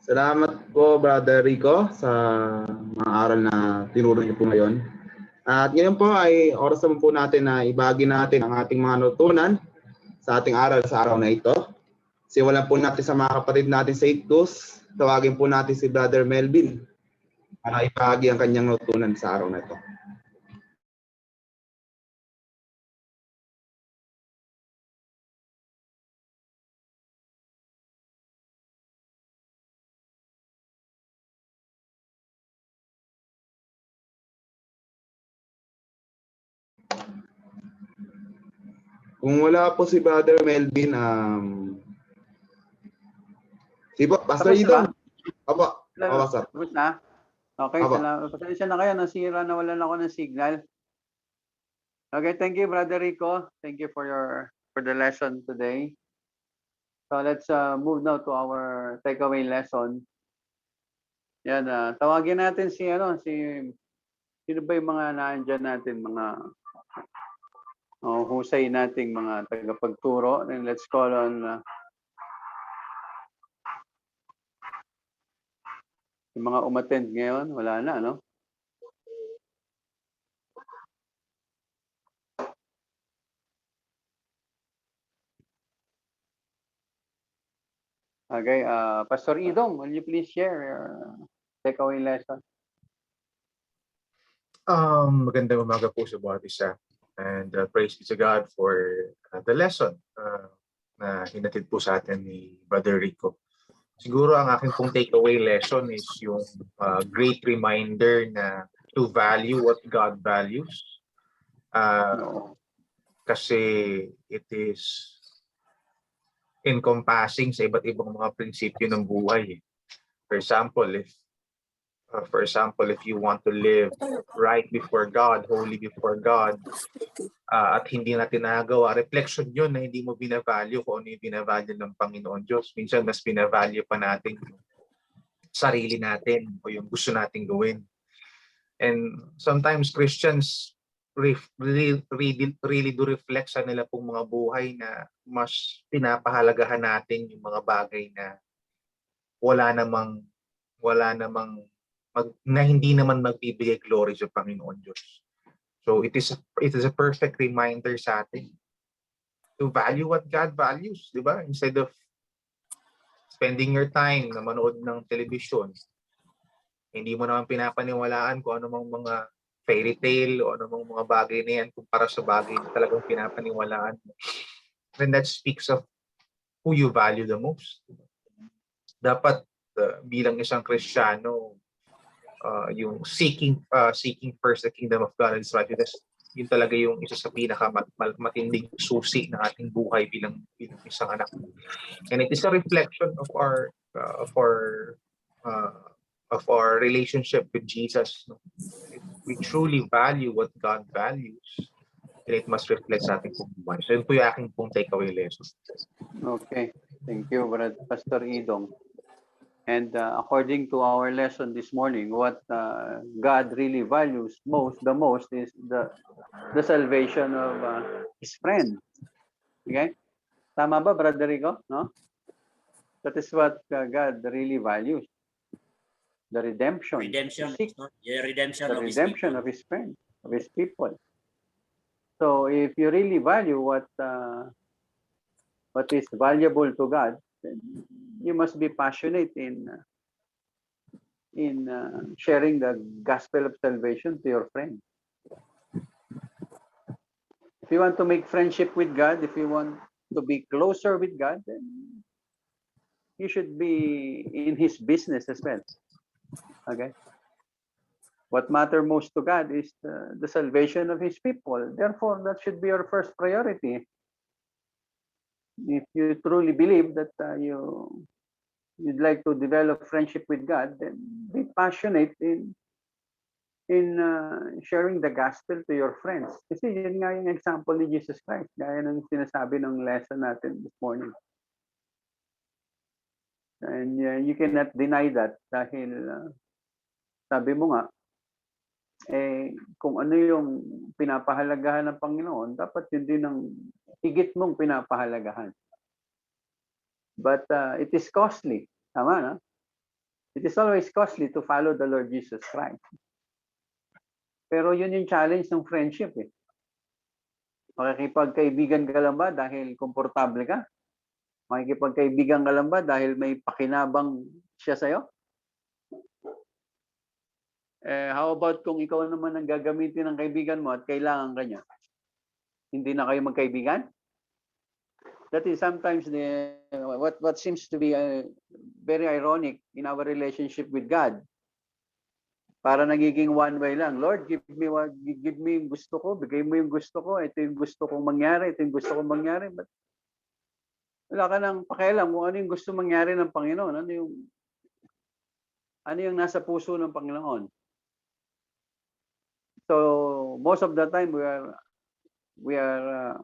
Salamat po, Brother Rico, sa mga aral na tinuro niyo po ngayon. At ngayon po ay oras naman po natin na ibahagi natin ang ating mga natutunan sa ating aral sa araw na ito. Simulan po natin sa mga kapatid natin sa ITGUS. Tawagin po natin si Brother Melvin para ibahagi ang kanyang natutunan sa araw na ito. Kung wala po si Brother Melvin, si Pastor Tapos Idong. na Opo, sir. Tapos na? Okay, Aba. salamat. Pasensya na kayo, nasira na wala ako ng signal. Okay, thank you, Brother Rico. Thank you for the lesson today. So let's move now to our takeaway lesson. Yan, tawagin natin sino ba yung mga nandiyan natin, mga husay nating mga tagapagturo. And let's call on yung mga umattend ngayon. Wala na, no? Okay, Pastor Idong, will you please share your takeaway lesson? Magandang umaga po sa bawat isa. And praise be to God for the lesson na hinatid po sa atin ni Brother Rico. Siguro ang aking pong takeaway lesson is yung great reminder na to value what God values. Kasi it is encompassing sa iba't ibang mga prinsipyo ng buhay. For example, if you want to live right before God, holy before God, at hindi natin nagawa, reflection yun na hindi mo binavalue kung ano yung binavalue ng Panginoon Diyos. Minsan mas binavalue pa natin yung sarili natin o yung gusto nating gawin. And sometimes Christians really do reflect sa nila pong mga buhay na mas pinapahalagahan natin yung mga bagay na na hindi naman magbibigay glory sa Panginoon Diyos. So it is a perfect reminder sa atin to value what God values, di ba? Instead of spending your time na manood ng television, hindi mo naman pinapaniwalaan kung ano mang mga fairy tale o ano mang mga bagay na yan kumpara sa bagay na talagang pinapaniwalaan mo. Then that speaks of who you value the most. Dapat bilang isang Kristiyano, yung seeking first the kingdom of God and His righteousness, yun talaga yung isa sa pinakamatinding susi ng ating buhay bilang isang anak. And it is a reflection of our relationship with Jesus. If we truly value what God values, then it must reflect sa ating buhay. So yun po yung aking pong takeaway lesson. Okay. Thank you, Pastor Idong. And according to our lesson this morning, what God really values the most is the salvation of His friend. Okay? Tama ba, Brother Rico? No? That is what God really values. The redemption. Redemption. The redemption The of His redemption people. of His friend, of His people. So if you really value what is valuable to God, then you must be passionate in sharing the gospel of salvation to your friend. If you want to make friendship with God, if you want to be closer with God, then you should be in His business as well. Okay? What matters most to God is the salvation of His people. Therefore, that should be your first priority. If you truly believe that you'd like to develop friendship with God, then be passionate in sharing the gospel to your friends. Kasi yun nga yung example ni Jesus Christ, gaya ng sinasabi ng lesson natin this morning. And you cannot deny that dahil sabi mo nga, kung ano yung pinapahalagahan ng Panginoon, dapat yun din ang higit mong pinapahalagahan. But it is costly. Tama, no? It is always costly to follow the Lord Jesus Christ. Pero yun yung challenge ng friendship. Makikipagkaibigan ka lang ba dahil komportable ka? Makikipagkaibigan ka lang ba dahil may pakinabang siya sa'yo? How about kung ikaw naman ang gagamitin ng kaibigan mo at kailangan ka niya? Hindi na kayo magkaibigan? That is sometimes what seems to be very ironic in our relationship with God. Para nagiging one way lang. Lord, give me yung gusto ko, bigay mo yung gusto ko, ito yung gusto kong mangyari, ito yung gusto kong mangyari. But wala ka nang pakialam kung ano yung gusto mangyari ng Panginoon, ano yung nasa puso ng Panginoon. So most of the time we are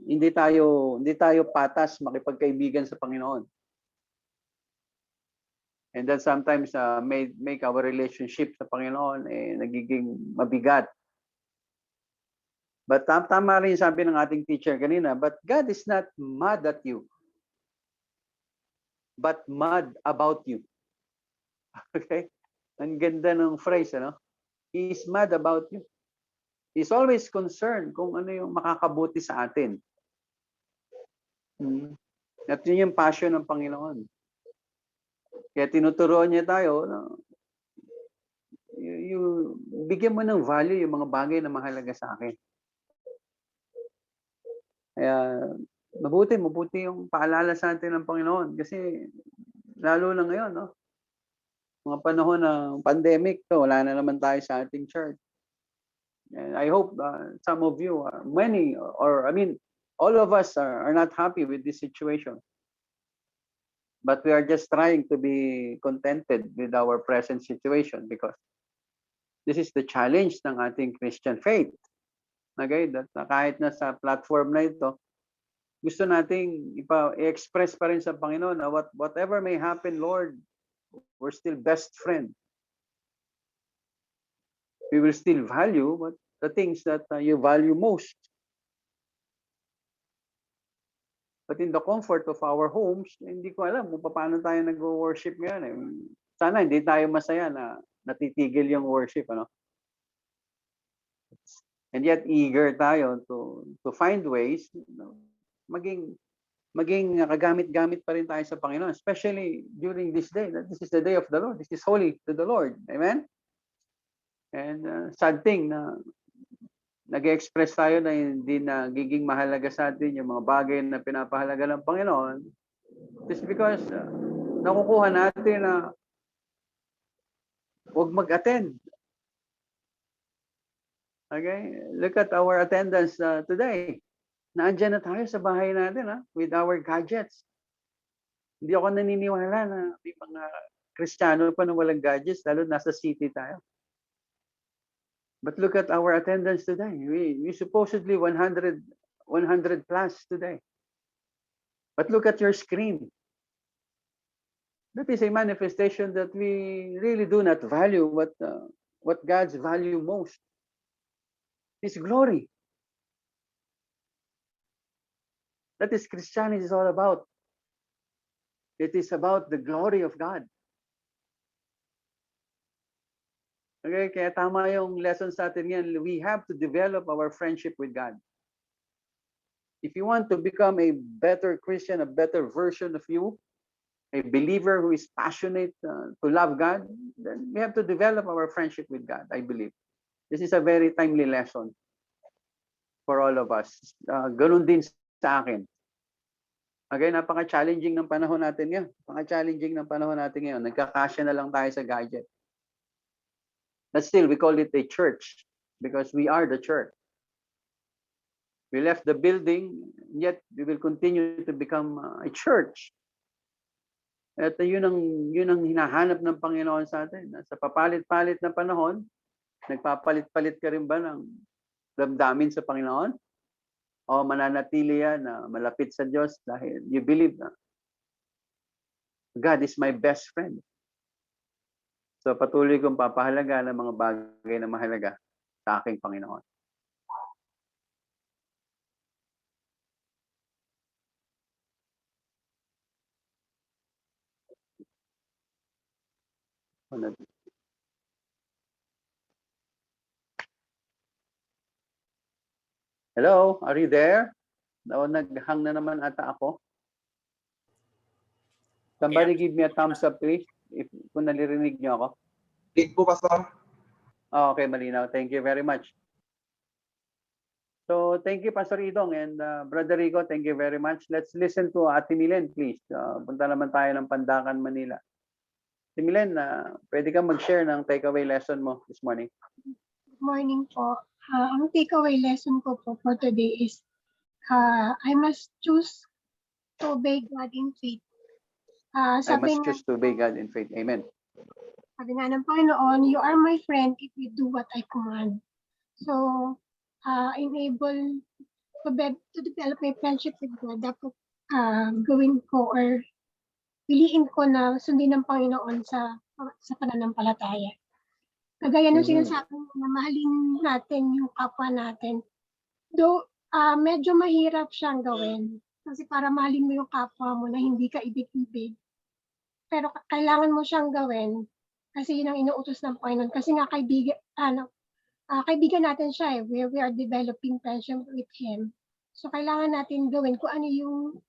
hindi tayo patas makipagkaibigan sa Panginoon. And that sometimes make our relationship sa Panginoon nagiging mabigat. But tama rin sabi ng ating teacher kanina, but God is not mad at you, but mad about you. Okay? Ang ganda ng phrase, ano? He is mad about you. He's always concerned kung ano yung makakabuti sa atin. At yun yung passion ng Panginoon. Kaya tinuturuan niya tayo, bigyan mo ng value yung mga bagay na mahalaga sa akin. Kaya mabuti yung paalala sa atin ng Panginoon kasi lalo na ngayon, no? Mga panahon ng pandemic to, wala na naman tayo sa ating church. And I hope some of you, many, or I mean, all of us are not happy with this situation. But we are just trying to be contented with our present situation because this is the challenge ng ating Christian faith. Okay, that kahit na sa platform na ito, gusto nating i-express pa rin sa Panginoon na whatever may happen, Lord, we're still best friend. We will still value the things that you value most. But in the comfort of our homes, hindi ko alam kung paano tayo nag-worship ngayon. Eh. Sana hindi tayo masaya na natitigil yung worship. Ano? And yet eager tayo to find ways, maging kagamit-gamit pa rin tayo sa Panginoon, especially during this day. This is the day of the Lord. This is holy to the Lord. Amen? And sad thing na nag-express tayo na hindi nagiging mahalaga sa atin yung mga bagay na pinapahalaga ng Panginoon. Just because nakukuha natin na huwag mag-attend. Okay? Look at our attendance today. Naandyan na tayo sa bahay natin with our gadgets. Hindi ako naniniwala na may mga Kristiyano pa na walang gadgets, lalo nasa city tayo. But look at our attendance today. We supposedly 100 plus today. But look at your screen. That is a manifestation that we really do not value what God's value most. His glory. That is Christianity is all about. It is about the glory of God. Okay, kaya tama yung lesson sa atin yan. We have to develop our friendship with God. If you want to become a better Christian, a better version of you, a believer who is passionate to love God, then we have to develop our friendship with God, I believe. This is a very timely lesson for all of us. Ganun din sa akin. Okay, napaka-challenging ng panahon natin ngayon. Napaka-challenging ng panahon natin ngayon. Nagkakasya na lang tayo sa gadget. But still, we call it a church because we are the church. We left the building, yet we will continue to become a church. At yun ang hinahanap ng Panginoon sa atin. Sa papalit-palit na panahon, nagpapalit-palit ka rin ba ng damdamin sa Panginoon? O mananatili yan na malapit sa Diyos dahil you believe na God is my best friend. So patuloy kong papahalaga ng mga bagay na mahalaga sa aking Panginoon. Hello, are you there? Naghang na naman ata ako. Somebody give me a thumbs up, please, kung nalirinig niyo ako. Lead po, Pastor. Oh, okay, malinaw. Thank you very much. So, thank you, Pastor Idong and Brother Rico. Thank you very much. Let's listen to Ate Milen, please. Punta naman tayo ng Pandakan, Manila. Ate Milen, pwede kang mag-share ng takeaway lesson mo this morning. Good morning po. Ang takeaway lesson ko po for today is I must choose to obey God in faith. I must choose to obey God in faith. Amen. Sabi nga ng Panginoon, you are my friend if you do what I command. So, I'm able to develop my friendship with God. Dapat gawin ko or piliin ko na sundin ng Panginoon sa pananampalataya. Kagaya ng sinasabi na mahalin natin yung kapwa natin. Though medyo mahirap siyang gawin. Kasi para mahalin mo yung kapwa mo na hindi ka ibig-ibig. Pero kailangan mo siyang gawin kasi yun ang inuutos ng Panginoon. Kasi nga kaibigan natin siya eh. We are developing friendship with Him. So kailangan natin gawin kung ano yung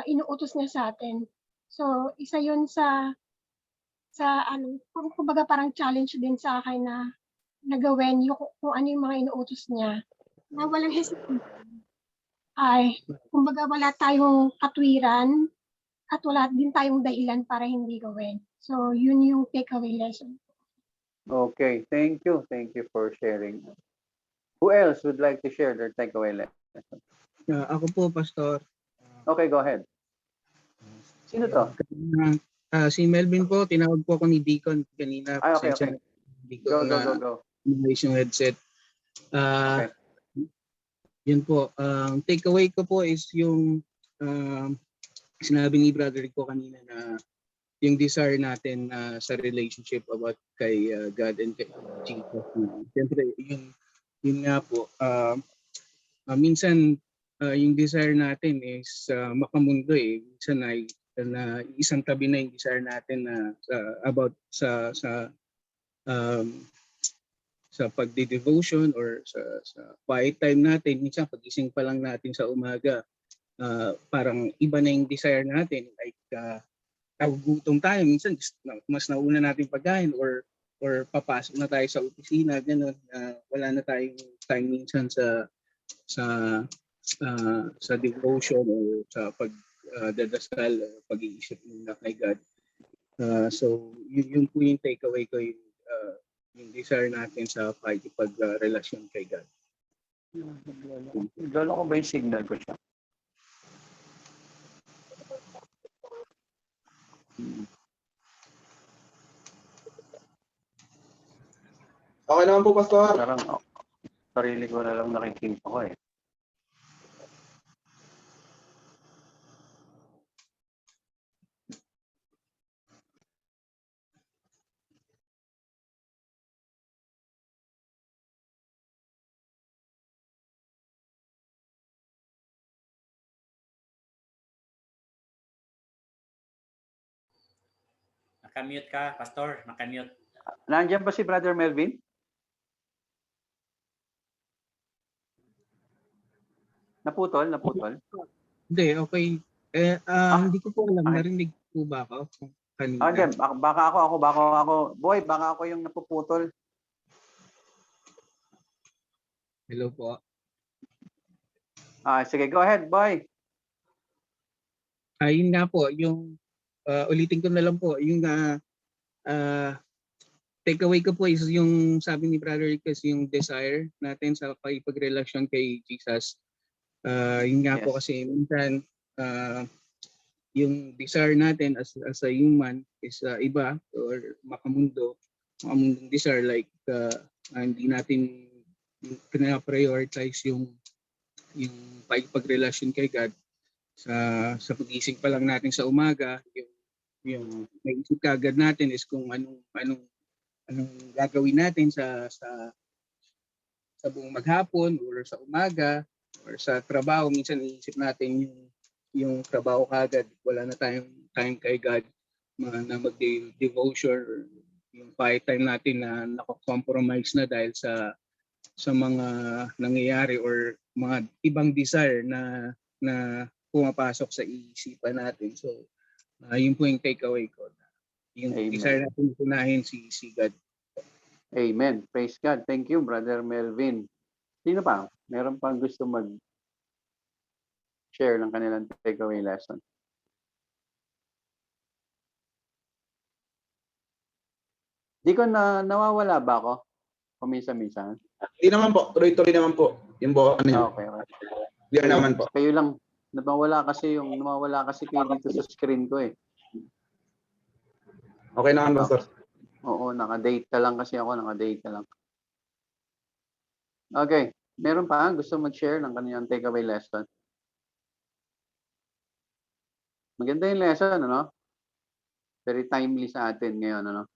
inuutos niya sa atin. So isa yun sa kumbaga parang challenge din sa akin na gawin yung kung ano yung mga inuutos niya na walang hesitation. ay, kumbaga wala tayong katwiran at wala din tayong dahilan para hindi gawin. So, yun yung takeaway lesson. Okay, thank you. Thank you for sharing. Who else would like to share their takeaway lesson? Ako po, Pastor. Okay, go ahead. Sino to? Si Melvin po, tinawag po ako ni Deacon kanina. Ay, okay, Pasensya okay. na, Hindi ko Go, go, na go, go. umayos yung headset. Okay. Yun po. Ang takeaway ko po is yung sinabi ni Brother Rico kanina na yung desire natin sa relationship about kay God and kay Jesus. Siyempre, yun nga po. Minsan, yung desire natin is makamundo eh. Minsan ay na isang tabi na yung desire natin na about sa pagde-devotion or sa quiet time natin. Minsan pagising pa lang natin sa umaga, parang iba na yung desire natin. Like nagugutom tayo, minsan mas nauna natin pagkain or papasok na tayo sa opisina, gano'n. Wala na tayong time minsan sa devotion o sa pagdadasal, pag-iisip na kay God. So yun po yung takeaway ko, yung desire natin sa pag-relasyon kay God. Lolo ko ba yung signal ko siya? Okay naman po, Pastor. Parang sarili ko na lang nakikita ko eh. Nakamute ka, Pastor. Nakamute. Nandiyan ba si Brother Melvin? Naputol? Hindi, okay. Hindi ko po alam, okay. narinig po ba ako kanina? Okay, baka ako. Boy, baka ako yung napuputol. Hello po. Sige, go ahead, boy. Yun nga po, yung ulitin ko na lang po, yung takeaway ko po is yung sabi ni Brother Rickes, yung desire natin sa pagrelasyon kay Jesus. Yun nga po Yes. kasi minsan yung desire natin as a human is iba or makamundong desire, like hindi natin pina-prioritize yung pagrelasyon kay God sa pagising pa lang natin sa umaga. Yung naisip kagad natin is kung anong gagawin natin sa buong maghapon or sa umaga or sa trabaho. Minsan iisip natin yung trabaho kagad, wala na tayong time kay God na mag-devotion or yung quiet time natin na nako-compromise na dahil sa mga nangyayari or mga ibang desire na pumapasok sa isipan natin. So yun po yung takeaway ko. Yung Amen. desire natin unahin si God. Amen. Praise God. Thank you, Brother Melvin. Sino pa? Meron pang gusto mag-share ng kanilang takeaway lesson? Di ko nawawala ba ako? Kumisa-minsan? Hindi naman po. Tuloy-tuloy naman po. Yung po, ano yun. Okay. Clear naman po. Kayo lang. Nawawala kasi kayo dito sa screen ko eh. Okay naman, Pastor. Oo, naka-date lang kasi ako. Okay. Meron pa gusto mag-share ng kanilang takeaway lesson? Maganda yung lesson, ano? Very timely sa atin ngayon, ano?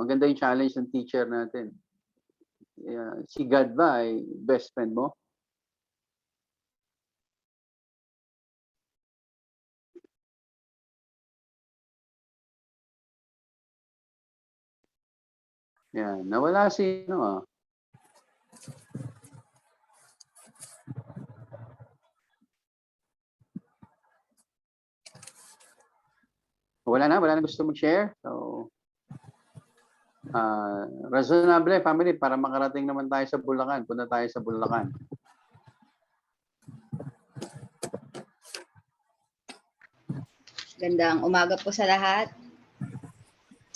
Maganda yung challenge ng teacher natin. Si God ba ay best friend mo? Yan, nawala si wala na gusto mag-share. So, reasonable family para makarating naman tayo sa Bulacan. Punta tayo sa Bulacan. Gandang umaga po sa lahat.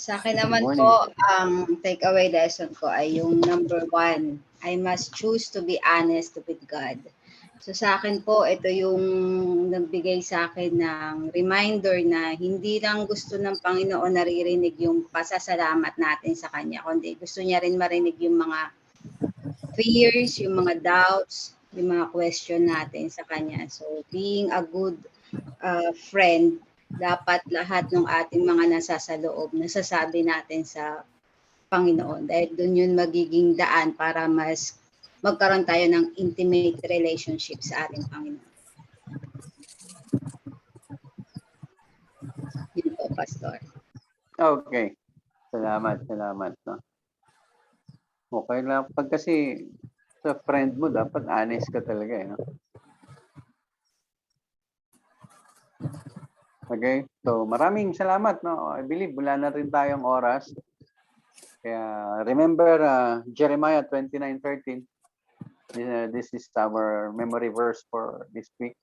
Sa akin naman morning. po, ang takeaway lesson ko ay yung number 1. I must choose to be honest with God. So sa akin po, ito yung nagbigay sa akin ng reminder na hindi lang gusto ng Panginoon naririnig yung pasasalamat natin sa Kanya, kundi gusto niya rin marinig yung mga fears, yung mga doubts, yung mga question natin sa Kanya. So being a good friend, dapat lahat ng ating mga nasasaloob, nasasabi natin sa Panginoon. Dahil doon yun magiging daan para mas magkaroon tayo ng intimate relationship sa ating Panginoon. Yun po, Pastor. Okay. Salamat. No? Okay lang. Pag kasi sa friend mo, dapat honest ka talaga. No? Okay. So, maraming salamat. No? I believe wala na rin tayong oras. Kaya remember Jeremiah 29:13. This is our memory verse for this week.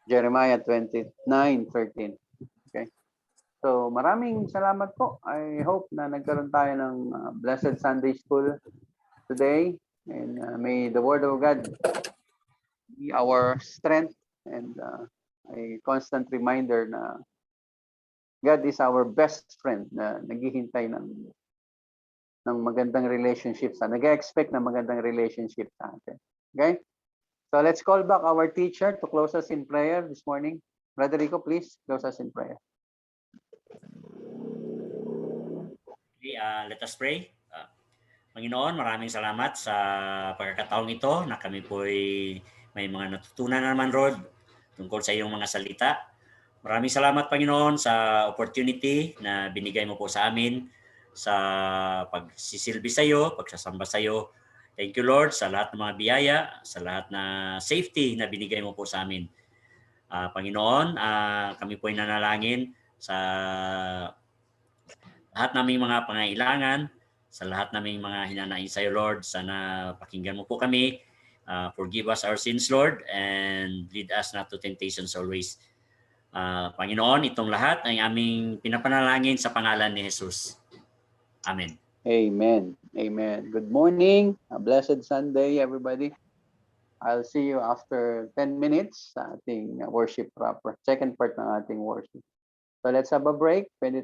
Jeremiah 29:13. Okay. So maraming salamat po. I hope na nagkaroon tayo ng blessed Sunday school today. And may the word of God be our strength and a constant reminder na God is our best friend na naghihintay ng magandang relationship nag-expect ng magandang relationship sa atin. Okay? So let's call back our teacher to close us in prayer this morning. Brother Rico, please close us in prayer. Okay, let us pray. Panginoon, maraming salamat sa pagkakataong ito na kami po ay may mga natutunan na naman, Lord, tungkol sa iyong mga salita. Maraming salamat, Panginoon, sa opportunity na binigay mo po sa amin sa pagsisilbi sa iyo, pagsasamba sa iyo. Thank you, Lord, sa lahat ng mga biyaya, sa lahat na safety na binigay mo po sa amin. Panginoon, kami po ay nanalangin sa lahat naming mga pangailangan, sa lahat naming mga hinanain sa iyo, Lord. Sana pakinggan mo po kami. Forgive us our sins, Lord, and lead us not to temptations always. Panginoon, itong lahat ay aming pinapanalangin sa pangalan ni Jesus. Amen. Amen. Amen. Good morning. A blessed Sunday, everybody. I'll see you after 10 minutes sa ating worship proper. Second part ng ating worship. So let's have a break. Pwede